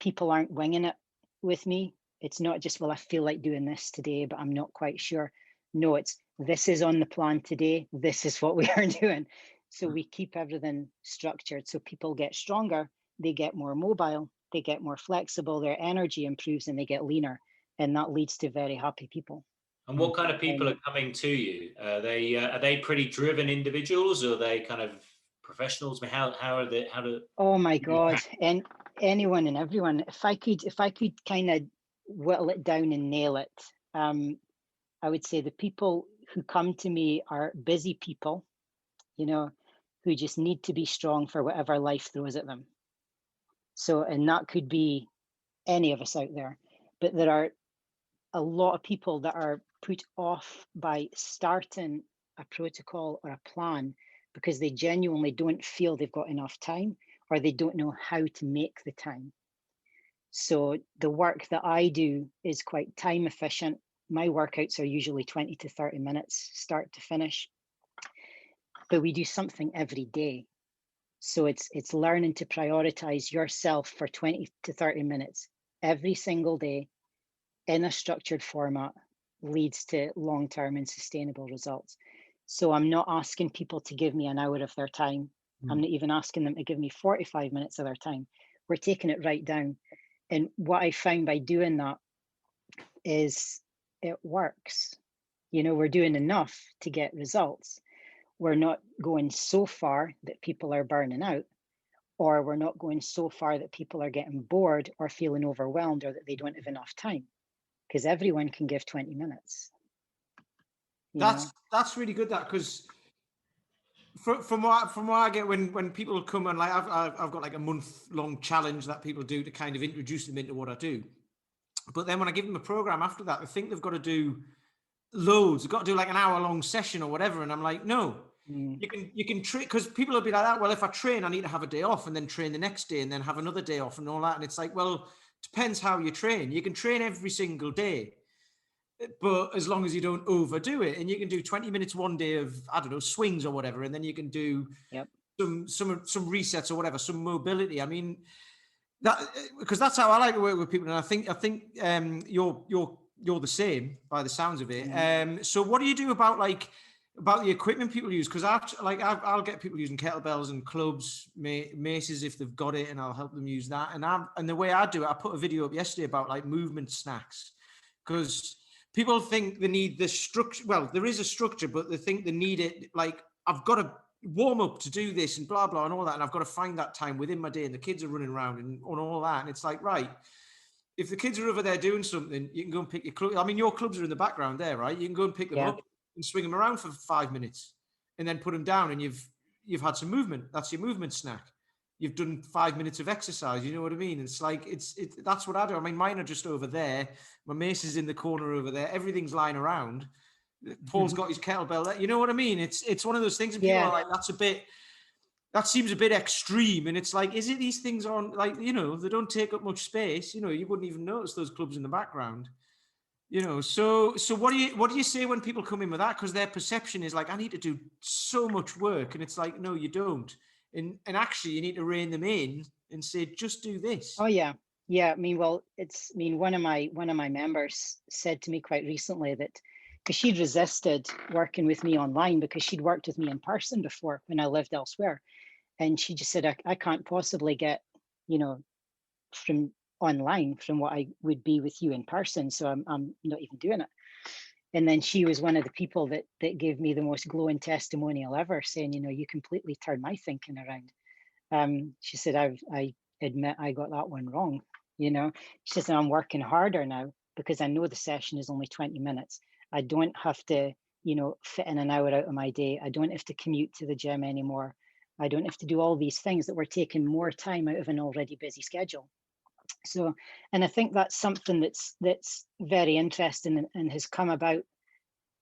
Speaker 5: people aren't winging it with me. It's not just, well, I feel like doing this today, but I'm not quite sure. No, it's, this is on the plan today. This is what we are doing. So we keep everything structured so people get stronger, they get more mobile, they get more flexible, their energy improves, and they get leaner. And that leads to very happy people.
Speaker 2: And what kind of people are coming to you? Are they pretty driven individuals, or are they kind of professionals? I mean, how are they? How do?
Speaker 5: Oh my God! And anyone and everyone. If I could kind of whittle it down and nail it, I would say the people who come to me are busy people, you know, who just need to be strong for whatever life throws at them. So, and that could be any of us out there, but there are a lot of people that are put off by starting a protocol or a plan because they genuinely don't feel they've got enough time, or they don't know how to make the time. So the work that I do is quite time efficient. My workouts are usually 20 to 30 minutes, start to finish, but we do something every day. So it's learning to prioritize yourself for 20 to 30 minutes every single day in a structured format leads to long-term and sustainable results. So I'm not asking people to give me an hour of their time. I'm not even asking them to give me 45 minutes of their time. We're taking it right down. And what I found by doing that is it works. You know, we're doing enough to get results. We're not going so far that people are burning out, or we're not going so far that people are getting bored or feeling overwhelmed, or that they don't have enough time, because everyone can give 20 minutes.
Speaker 3: That's really good, that, because from what I get when people come and, like, I've got like a month-long challenge that people do to kind of introduce them into what I do. But then when I give them a program after that, they think they've got to do loads. They've got to do like an hour-long session or whatever, and I'm like, no. You can train, because people will be like that. Well, if I train, I need to have a day off and then train the next day and then have another day off and all that. And it's like, well, depends how you train. You can train every single day, but as long as you don't overdo it, and you can do 20 minutes one day of, I don't know, swings or whatever, and then you can do some resets or whatever, some mobility. I mean, that, because that's how I like to work with people, and I think you're the same by the sounds of it. So what do you do about the equipment people use? Because I'll get people using kettlebells and clubs, maces if they've got it, and I'll help them use that. And the way I do it, I put a video up yesterday about like movement snacks, because people think they need the structure. Well, there is a structure, but they think they need it. Like, I've got to warm up to do this and blah, blah, and all that. And I've got to find that time within my day, and the kids are running around and all that. And it's like, right, if the kids are over there doing something, you can go and pick your club. I mean, your clubs are in the background there, right? You can go and pick them up and swing them around for 5 minutes and then put them down, and you've had some movement. That's your movement snack. You've done 5 minutes of exercise. You know what I mean? It's like, that's what I do. I mean, mine are just over there. My mace is in the corner over there. Everything's lying around. Paul's got his kettlebell there. You know what I mean? It's one of those things, and people are like, that seems a bit extreme. And it's like, is it these things on, like, you know, they don't take up much space. You know, you wouldn't even notice those clubs in the background. You know, so what do you say when people come in with that? Because their perception is like, I need to do so much work, and it's like, no, you don't. And actually, you need to rein them in and say, just do this.
Speaker 5: Oh yeah. I mean, well, one of my members said to me quite recently that, because she'd resisted working with me online because she'd worked with me in person before when I lived elsewhere, and she just said, I can't possibly get, you know, from online from what I would be with you in person, so I'm not even doing it. And then she was one of the people that gave me the most glowing testimonial ever, saying, you know, you completely turned my thinking around. She said, I admit I got that one wrong. You know, she said, I'm working harder now because I know the session is only 20 minutes. I don't have to, you know, fit in an hour out of my day. I don't have to commute to the gym anymore. I don't have to do all these things that were taking more time out of an already busy schedule. So, and I think that's something that's very interesting and has come about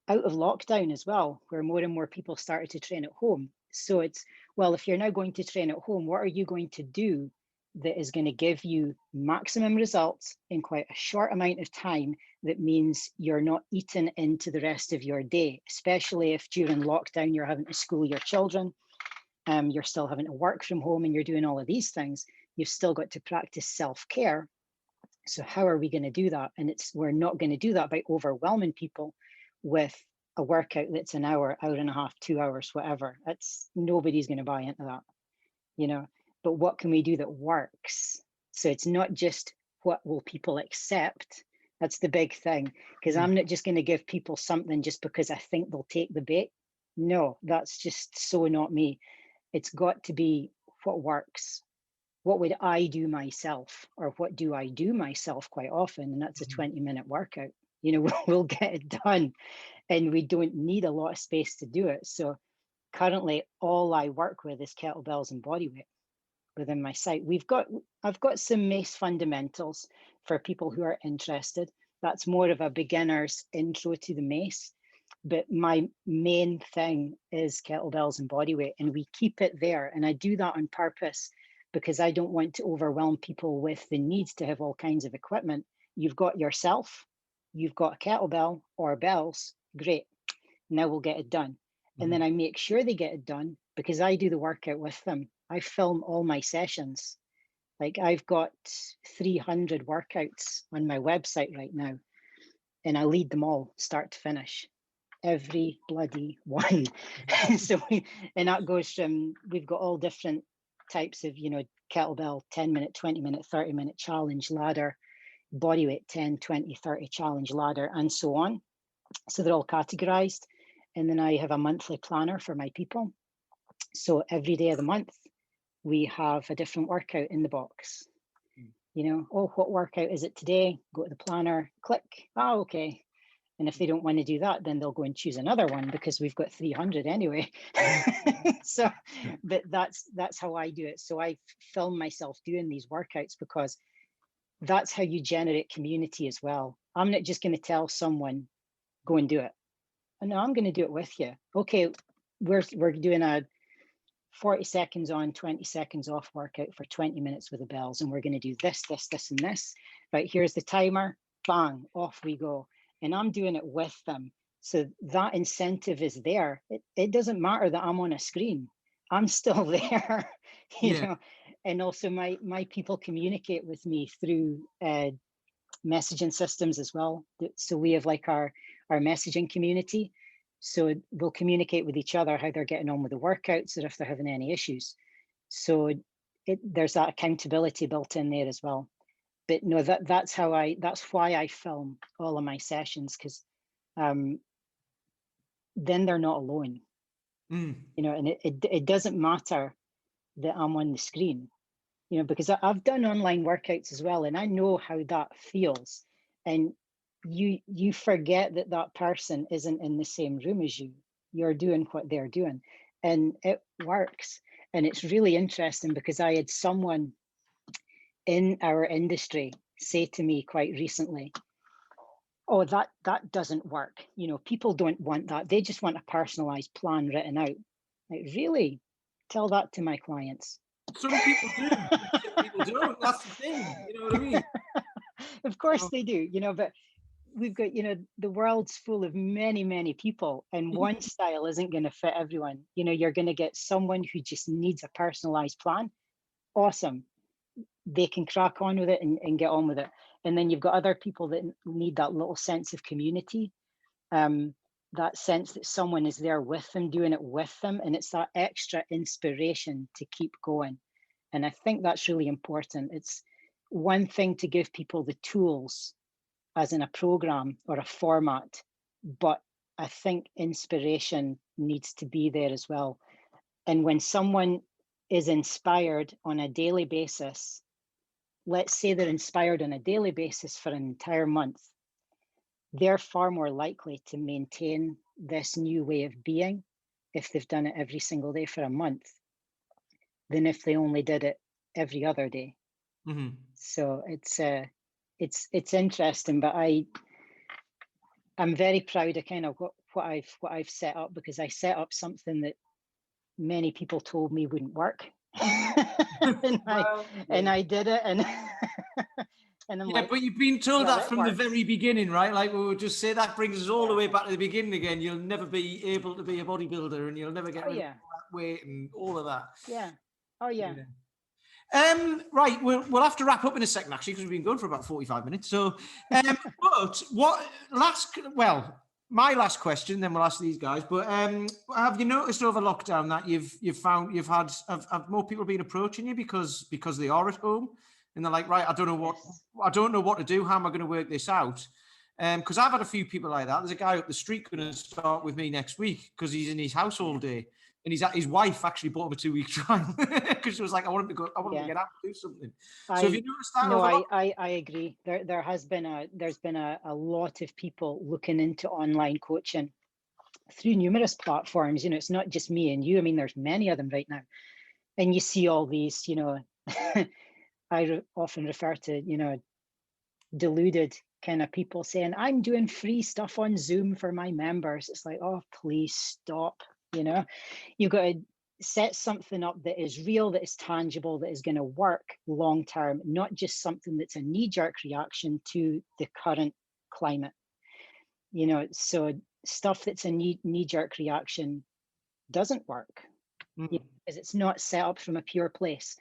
Speaker 5: out of lockdown as well, where more and more people started to train at home. So it's, well, if you're now going to train at home, what are you going to do that is going to give you maximum results in quite a short amount of time? That means you're not eating into the rest of your day, especially if during lockdown you're having to school your children, you're still having to work from home and you're doing all of these things. You've still got to practice self-care. So how are we going to do that? And we're not going to do that by overwhelming people with a workout that's an hour, hour and a half, 2 hours, whatever. Nobody's going to buy into that, you know. But what can we do that works? So it's not just what will people accept. That's the big thing, because I'm not just going to give people something just because I think they'll take the bait. No, that's just so not me. It's got to be what works. What would I do myself, or what do I do myself quite often? And that's a 20-minute workout. You know, we'll get it done, and we don't need a lot of space to do it. So currently all I work with is kettlebells and bodyweight within my site. I've got some mace fundamentals for people who are interested. That's more of a beginner's intro to the mace. But my main thing is kettlebells and bodyweight, and we keep it there. And I do that on purpose because I don't want to overwhelm people with the need to have all kinds of equipment. You've got yourself, you've got a kettlebell or bells, great. Now we'll get it done. And then I make sure they get it done because I do the workout with them. I film all my sessions. Like I've got 300 workouts on my website right now, and I lead them all start to finish. Every bloody one. So and that goes from, we've got all different types of, you know, kettlebell, 10-minute, 20-minute, 30-minute challenge, ladder, bodyweight, 10, 20, 30 challenge, ladder, and so on. So they're all categorized. And then I have a monthly planner for my people. So every day of the month, we have a different workout in the box. You know, oh, what workout is it today? Go to the planner, click, okay. And if they don't want to do that, then they'll go and choose another one because we've got 300 anyway. So, but that's how I do it. So I film myself doing these workouts because that's how you generate community as well. I'm not just going to tell someone, go and do it. No, I'm going to do it with you. Okay, we're doing a 40 seconds on, 20 seconds off workout for 20 minutes with the bells. And we're going to do this, this, this, and this. Right, here's the timer, bang, off we go. And I'm doing it with them. So that incentive is there. It doesn't matter that I'm on a screen. I'm still there, you know. And also my people communicate with me through messaging systems as well. So we have like our messaging community. So we'll communicate with each other how they're getting on with the workouts or if they're having any issues. So there's that accountability built in there as well. But no, that's why I film all of my sessions, because then they're not alone. You know, and it doesn't matter that I'm on the screen, you know, because I've done online workouts as well, and I know how that feels. And you forget that person isn't in the same room as you. You're doing what they're doing, and it works. And it's really interesting because I had someone in our industry say to me quite recently, oh, that doesn't work. You know, people don't want that. They just want a personalized plan written out. Like, really? Tell that to my clients.
Speaker 3: Some people do. Some people don't. That's the thing. You know what I mean?
Speaker 5: Of course they do, you know, but we've got, you know, the world's full of many, many people, and one style isn't going to fit everyone. You know, you're going to get someone who just needs a personalized plan. Awesome. They can crack on with it and get on with it. And then you've got other people that need that little sense of community, that sense that someone is there with them, doing it with them. And it's that extra inspiration to keep going. And I think that's really important. It's one thing to give people the tools, as in a program or a format, but I think inspiration needs to be there as well. And when someone is inspired on a daily basis, let's say they're inspired on a daily basis for an entire month, they're far more likely to maintain this new way of being if they've done it every single day for a month than if they only did it every other day.
Speaker 3: Mm-hmm.
Speaker 5: So it's interesting, but I'm very proud of kind of what I've set up, because I set up something that many people told me wouldn't work. and I did it, and and I'm like,
Speaker 3: but you've been told
Speaker 5: well,
Speaker 3: that from the very beginning, right? Like we would just say, that brings us all the way back to the beginning again. You'll never be able to be a bodybuilder, and you'll never get rid of all that weight and all of that.
Speaker 5: Yeah. Oh yeah.
Speaker 3: Right, we'll have to wrap up in a second, actually, because we've been going for about 45 minutes. So, but my last question, then we'll ask these guys. But have you noticed over lockdown that you've had more people been approaching you because they are at home and they're like, right, I don't know what to do. How am I going to work this out? Because I've had a few people like that. There's a guy up the street going to start with me next week because he's in his house all day. And his wife actually bought him a 2-week trial because she was like, I want him to get out and do something. So have you noticed that?
Speaker 5: No, I agree. There's been a lot of people looking into online coaching through numerous platforms. It's not just me and you. I mean, there's many of them right now. And you see all these, I often refer to, deluded kind of people saying, I'm doing free stuff on Zoom for my members. It's like, oh, please stop. You've got to set something up that is real, that is tangible, that is going to work long term, not just something that's a knee-jerk reaction to the current climate. So stuff that's a knee-jerk reaction doesn't work because it's not set up from a pure place.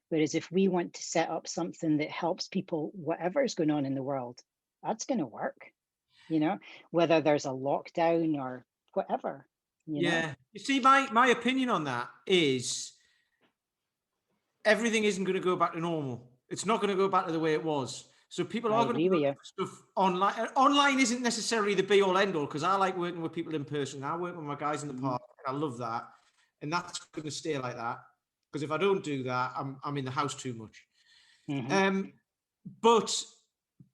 Speaker 5: Whereas if we want to set up something that helps people, whatever is going on in the world, that's going to work, whether there's a lockdown or whatever. You
Speaker 3: see, my opinion on that is everything isn't going to go back to normal. It's not going to go back to the way it was. So people are going to do stuff online. Online isn't necessarily the be all end all, because I like working with people in person. I work with my guys in the park. I love that, and that's going to stay like that. Because if I don't do that, I'm in the house too much. But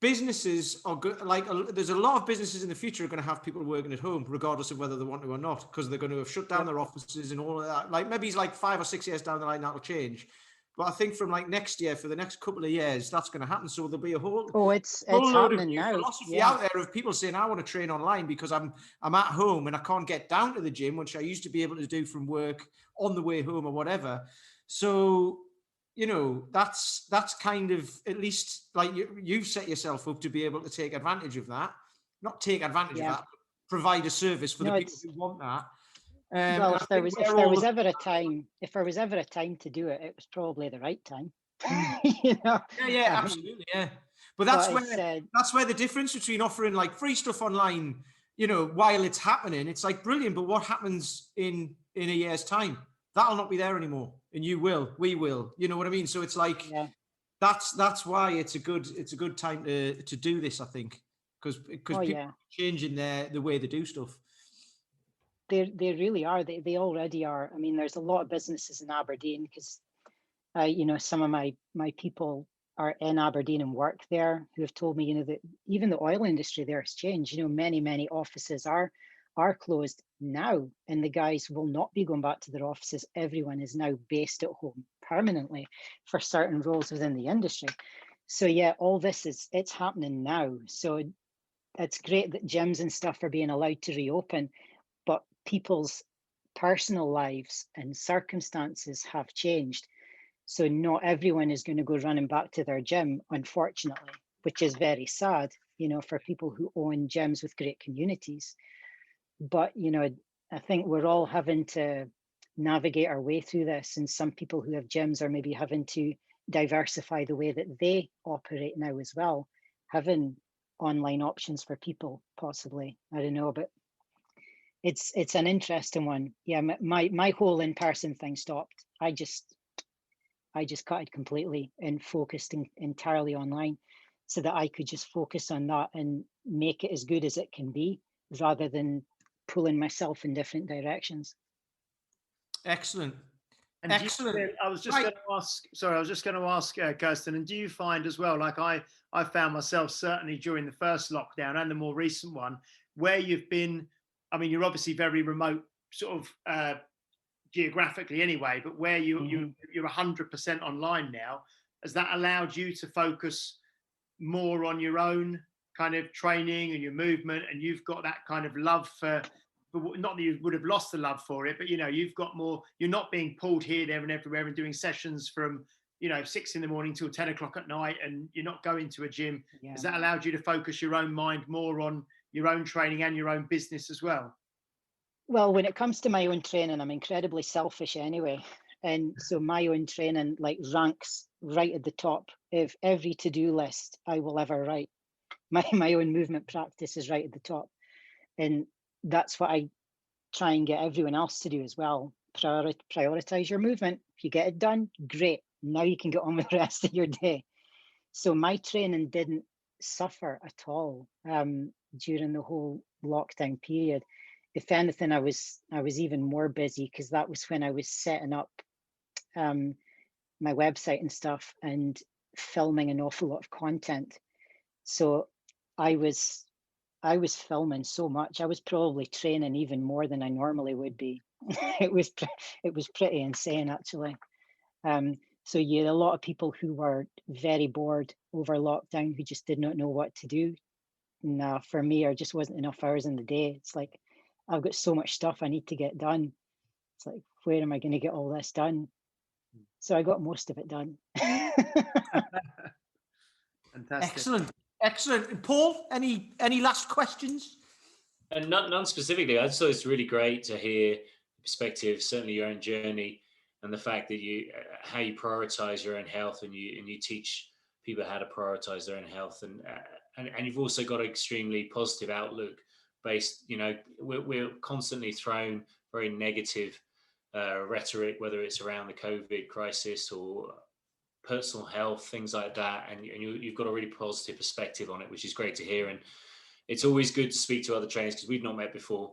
Speaker 3: businesses are good. Like there's a lot of businesses in the future are going to have people working at home, regardless of whether they want to or not, because they're going to have shut down their offices and all of that. Like maybe it's like 5 or 6 years down the line that'll change. But I think from like next year, for the next couple of years, that's going to happen. So there'll be a whole
Speaker 5: it's happening now.
Speaker 3: Philosophy out there of people saying, I want to train online because I'm at home and I can't get down to the gym, which I used to be able to do from work on the way home or whatever. So that's kind of, at least like you've set yourself up to be able to take advantage of that. Not take advantage of that, but provide a service for the people who want that.
Speaker 5: Well, if there was ever a time to do it, it was probably the right time.
Speaker 3: Yeah, absolutely, yeah. But that's where the difference between offering like free stuff online, while it's happening, it's like brilliant. But what happens in a year's time? That'll not be there anymore, and we will. You know what I mean? So it's like that's why it's a good time to do this, I think, because people are changing the way they do stuff.
Speaker 5: They really are. They already are. I mean, there's a lot of businesses in Aberdeen because, some of my people are in Aberdeen and work there who have told me, that even the oil industry there has changed. Many offices are closed now, and the guys will not be going back to their offices. Everyone is now based at home permanently for certain roles within the industry. So all this it's happening now. So it's great that gyms and stuff are being allowed to reopen, but people's personal lives and circumstances have changed. So not everyone is going to go running back to their gym, unfortunately, which is very sad, for people who own gyms with great communities. But, I think we're all having to navigate our way through this. And some people who have gyms are maybe having to diversify the way that they operate now as well, having online options for people, possibly. I don't know, but it's an interesting one. Yeah, my whole in-person thing stopped. I just cut it completely and focused entirely online so that I could just focus on that and make it as good as it can be rather than pulling myself in different directions.
Speaker 3: Excellent.
Speaker 4: And
Speaker 3: Excellent.
Speaker 4: I was just going to ask, sorry, I was just going to ask Kirsten, and do you find as well, like I found myself certainly during the first lockdown and the more recent one, where you've been, I mean, you're obviously very remote sort of geographically anyway, but where you're 100% online now, has that allowed you to focus more on your own kind of training and your movement, and you've got that kind of love for not that you would have lost the love for it, but you know, you've got more, you're not being pulled here, there and everywhere and doing sessions from, you know, 6 a.m. till 10 o'clock at night, and you're not going to a gym.
Speaker 5: Yeah.
Speaker 4: Has that allowed you to focus your own mind more on your own training and your own business as well?
Speaker 5: Well, when it comes to my own training, I'm incredibly selfish anyway. And so my own training like ranks right at the top of every to-do list I will ever write. My own movement practice is right at the top. And that's what I try and get everyone else to do as well. Prioritize your movement. If you get it done, great. Now you can get on with the rest of your day. So my training didn't suffer at all during the whole lockdown period. If anything, I was even more busy, because that was when I was setting up my website and stuff and filming an awful lot of content. So I was filming so much. I was probably training even more than I normally would be. It was pretty insane, actually. So yeah, a lot of people who were very bored over lockdown, who just did not know what to do. Nah, for me, there just wasn't enough hours in the day. It's like, I've got so much stuff I need to get done. It's like, where am I going to get all this done? So I got most of it done.
Speaker 4: Fantastic.
Speaker 3: Excellent. Paul, any last questions?
Speaker 2: And none specifically. I just thought it's really great to hear perspective, certainly your own journey, and the fact that how you prioritize your own health, and you teach people how to prioritize their own health, and you've also got an extremely positive outlook. Based, you know, we're constantly thrown very negative rhetoric, whether it's around the COVID crisis or personal health, things like that, and you've got a really positive perspective on it, which is great to hear. And it's always good to speak to other trainers, because we've not met before,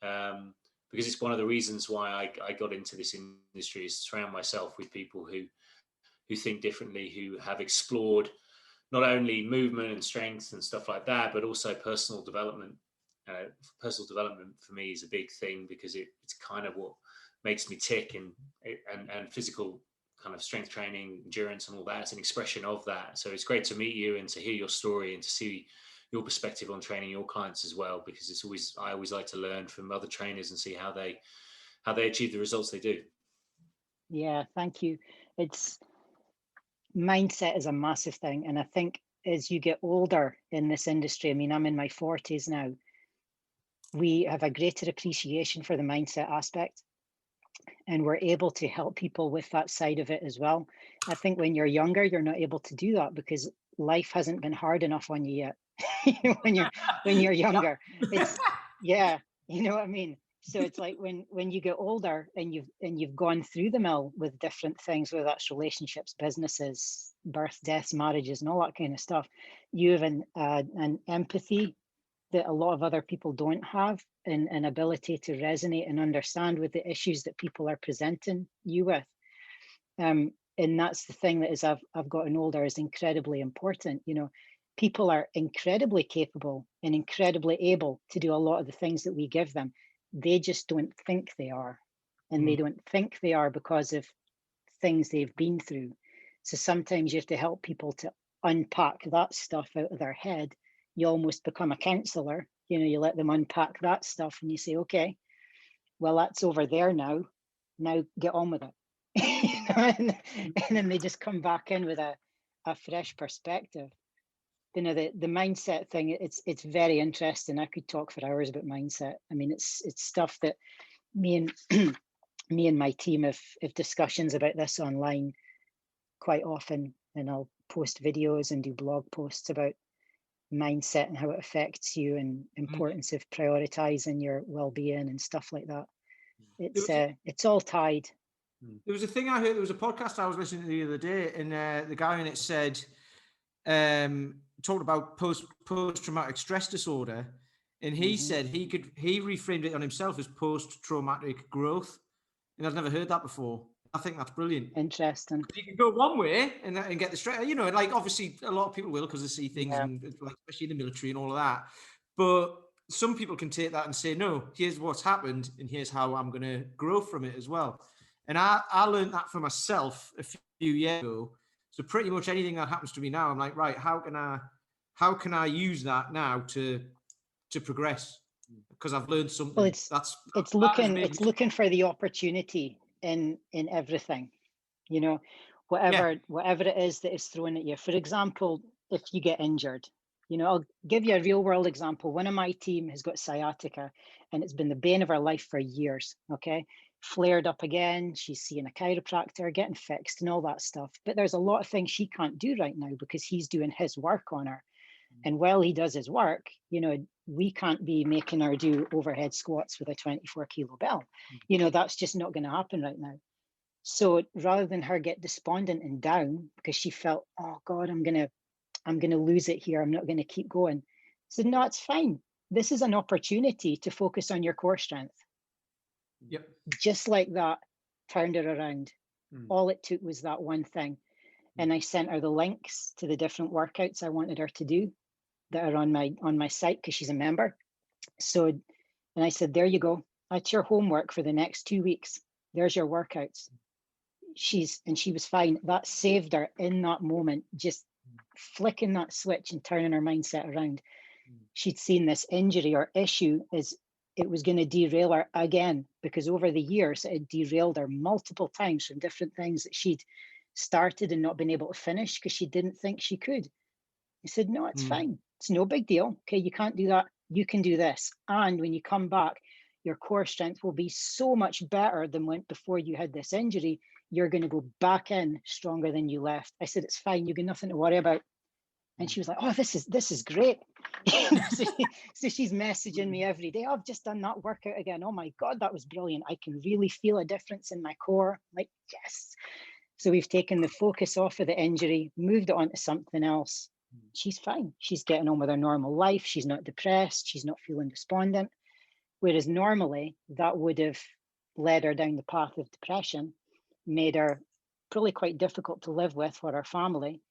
Speaker 2: because it's one of the reasons why I got into this industry, is to surround myself with people who think differently, who have explored not only movement and strength and stuff like that, but also personal development. Personal development for me is a big thing, because it's kind of what makes me tick, and physical kind of strength training, endurance and all that. It's an expression of that. So it's great to meet you and to hear your story and to see your perspective on training your clients as well, because I always like to learn from other trainers and see how they achieve the results they do.
Speaker 5: Yeah, thank you. It's mindset is a massive thing. And I think as you get older in this industry, I mean, I'm in my 40s now, we have a greater appreciation for the mindset aspect, and we're able to help people with that side of it as well. I think when you're younger, you're not able to do that because life hasn't been hard enough on you yet. when you're younger, it's, yeah, you know what I mean? So it's like when you get older and you've gone through the mill with different things, whether that's relationships, businesses, birth, deaths, marriages, and all that kind of stuff, you have an empathy that a lot of other people don't have, and an ability to resonate and understand with the issues that people are presenting you with. And that's the thing that, as I've gotten older, is incredibly important. You know, people are incredibly capable and incredibly able to do a lot of the things that we give them. They just don't think they are. And they don't think they are because of things they've been through. So sometimes you have to help people to unpack that stuff out of their head. You almost become a counselor, you know, you let them unpack that stuff and you say, okay, well, that's over there now get on with it. and then they just come back in with a fresh perspective. You know, the mindset thing, it's very interesting. I could talk for hours about mindset. I mean, it's stuff that me and my team have discussions about this online quite often, and I'll post videos and do blog posts about mindset and how it affects you, and importance of prioritizing your well-being and stuff like that. It's all tied.
Speaker 3: There was a thing I heard, there was a podcast I was listening to the other day, and the guy in it said, talked about post-traumatic stress disorder, and he said he reframed it on himself as post-traumatic growth, and I've never heard that before. I think that's brilliant.
Speaker 5: Interesting.
Speaker 3: You can go one way and get the straight, and like obviously a lot of people will because they see things, and like especially in the military and all of that. But some people can take that and say, no, here's what's happened, and here's how I'm going to grow from it as well. And I learned that for myself a few years ago. So pretty much anything that happens to me now, I'm like, right, how can I use that now to progress? Because I've learned something.
Speaker 5: Well, it's looking for the opportunity in everything, whatever it is that is thrown at you. For example, if you get injured, I'll give you a real world example. One of my team has got sciatica, and it's been the bane of her life for years. Okay. Flared up again. She's seeing a chiropractor, getting fixed and all that stuff. But there's a lot of things she can't do right now because he's doing his work on her. And while he does his work, we can't be making her do overhead squats with a 24-kilo bell. That's just not going to happen right now. So rather than her get despondent and down because she felt, oh God, I'm gonna lose it here, I'm not going to keep going. So no, it's fine. This is an opportunity to focus on your core strength.
Speaker 3: Yep.
Speaker 5: Just like that, turned her around. All it took was that one thing. And I sent her the links to the different workouts I wanted her to do that are on my site because she's a member. So, and I said, there you go. That's your homework for the next 2 weeks. There's your workouts. She was fine. That saved her in that moment, just flicking that switch and turning her mindset around. She'd seen this injury or issue as it was going to derail her again, because over the years it had derailed her multiple times from different things that she'd started and not been able to finish because she didn't think she could. I said, no, it's fine. It's no big deal. Okay, you can't do that. You can do this. And when you come back, your core strength will be so much better than when before you had this injury. You're going to go back in stronger than you left. I said, it's fine. You've got nothing to worry about. And she was like, oh, this is great. So she's messaging me every day. Oh, I've just done that workout again. Oh my God, that was brilliant. I can really feel a difference in my core. I'm like, yes. So we've taken the focus off of the injury, moved it on to something else. She's fine. She's getting on with her normal life. She's not depressed. She's not feeling despondent. Whereas normally that would have led her down the path of depression, made her probably quite difficult to live with for her family,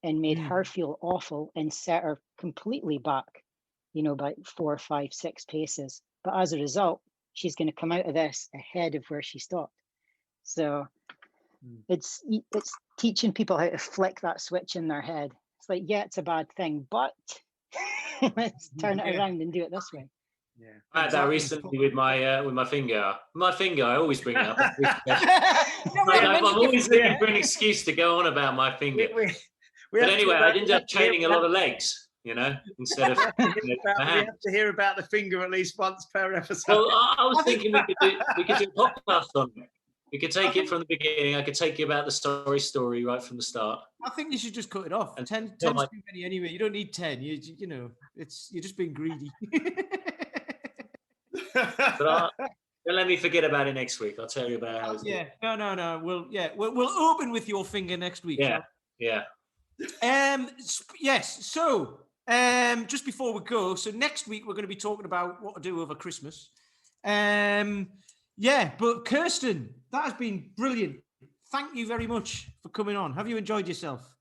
Speaker 5: and made her feel awful and set her completely back, by 4, 5, 6 paces. But as a result, she's going to come out of this ahead of where she stopped. So it's teaching people how to flick that switch in their head. It's like, yeah, it's a bad thing, but let's turn it around and do it this way.
Speaker 2: Yeah, I had that recently with my finger. My finger, I always bring it up. I'm always looking for an excuse to go on about my finger. But anyway, I ended up training a lot of legs, instead of.
Speaker 4: We have to hear about the finger at least once per episode.
Speaker 2: Well, I was thinking we could do a podcast on it. We could take it from the beginning. I could take you about the story right from the start.
Speaker 3: I think you should just cut it off. And 10's too many anyway. You don't need 10. You're just being greedy.
Speaker 2: But don't let me forget about it next week. I'll tell you about how it's
Speaker 3: doing. No. We'll open with your finger next week.
Speaker 2: Yeah.
Speaker 3: Yes. So, just before we go, so next week we're going to be talking about what to do over Christmas. But Kirsten, that has been brilliant. Thank you very much for coming on. Have you enjoyed yourself?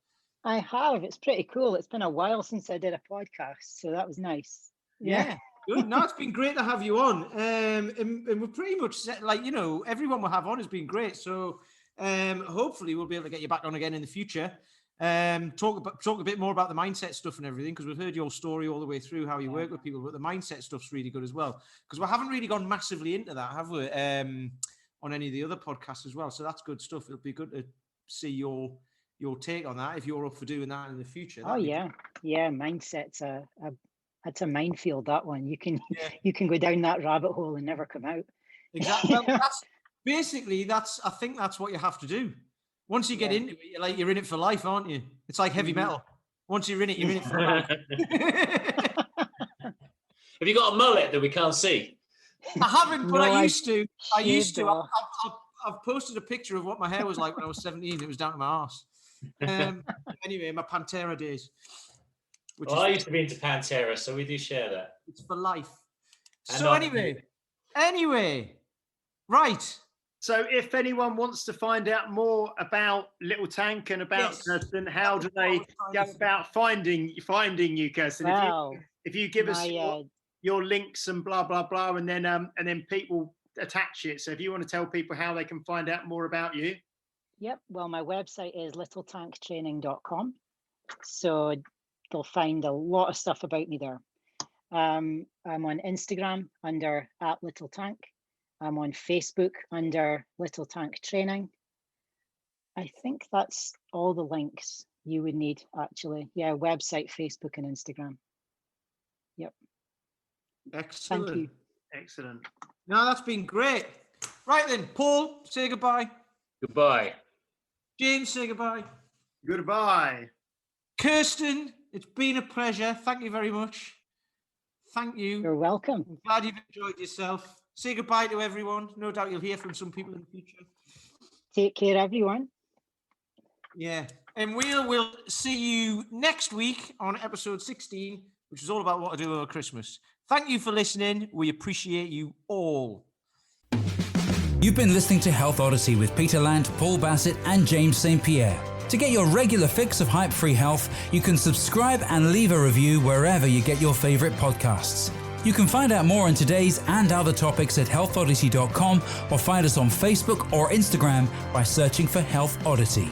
Speaker 5: I have. It's pretty cool. It's been a while since I did a podcast, so that was nice.
Speaker 3: Yeah. Good. No, it's been great to have you on. And we're pretty much set, everyone we'll have on has been great. So hopefully we'll be able to get you back on again in the future. Talk a bit more about the mindset stuff and everything, because we've heard your story all the way through how you work with people, but the mindset stuff's really good as well, because we haven't really gone massively into that, have we, on any of the other podcasts as well. So that's good stuff. It'll be good to see your take on that if you're up for doing that in the future.
Speaker 5: Mindset's that's a minefield, that one. You can go down that rabbit hole and never come out.
Speaker 3: Exactly. Well, I think that's what you have to do. Once you get into it, you're in it for life, aren't you? It's like heavy metal. Once you're in it for life.
Speaker 2: Have you got a mullet that we can't see?
Speaker 3: I haven't, but I used to. I've posted a picture of what my hair was like when I was 17. It was down to my arse. Anyway, my Pantera days. which
Speaker 2: Well, I used to be into Pantera, so we do share that.
Speaker 3: it's for life.
Speaker 2: And
Speaker 3: So
Speaker 2: I'm-
Speaker 3: anyway, right.
Speaker 4: So if anyone wants to find out more about LittleTank and about
Speaker 3: Yes.
Speaker 4: Kirsten, how do they go about finding you, Kirsten?
Speaker 5: Wow.
Speaker 4: If you give us
Speaker 5: My,
Speaker 4: your links and blah blah blah, and then people attach it. So if you want to tell people how they can find out more about you.
Speaker 5: Yep. Well, my website is littletanktraining.com. So they'll find a lot of stuff about me there. I'm on Instagram under @LittleTank. I'm on Facebook under LittleTank Training. I think that's all the links you would need, actually. Yeah, website, Facebook, and Instagram. Yep.
Speaker 3: Excellent.
Speaker 5: Thank you.
Speaker 4: Excellent.
Speaker 3: No, that's been great. Right then, Paul, say goodbye.
Speaker 2: Goodbye.
Speaker 3: James, say goodbye.
Speaker 4: Goodbye.
Speaker 3: Kirsten, it's been a pleasure. Thank you very much. Thank you.
Speaker 5: You're welcome.
Speaker 3: I'm glad you've enjoyed yourself. Say goodbye to everyone. No doubt you'll hear from some people in the future.
Speaker 5: Take care, everyone.
Speaker 3: Yeah. And we'll see you next week on episode 16, which is all about what to do over Christmas. Thank you for listening. We appreciate you all.
Speaker 1: You've been listening to Health Odyssey with Peter Lant, Paul Bassett, and James St. Pierre. To get your regular fix of hype-free health, you can subscribe and leave a review wherever you get your favorite podcasts. You can find out more on today's and other topics at healthodyssey.com or find us on Facebook or Instagram by searching for Health Odyssey.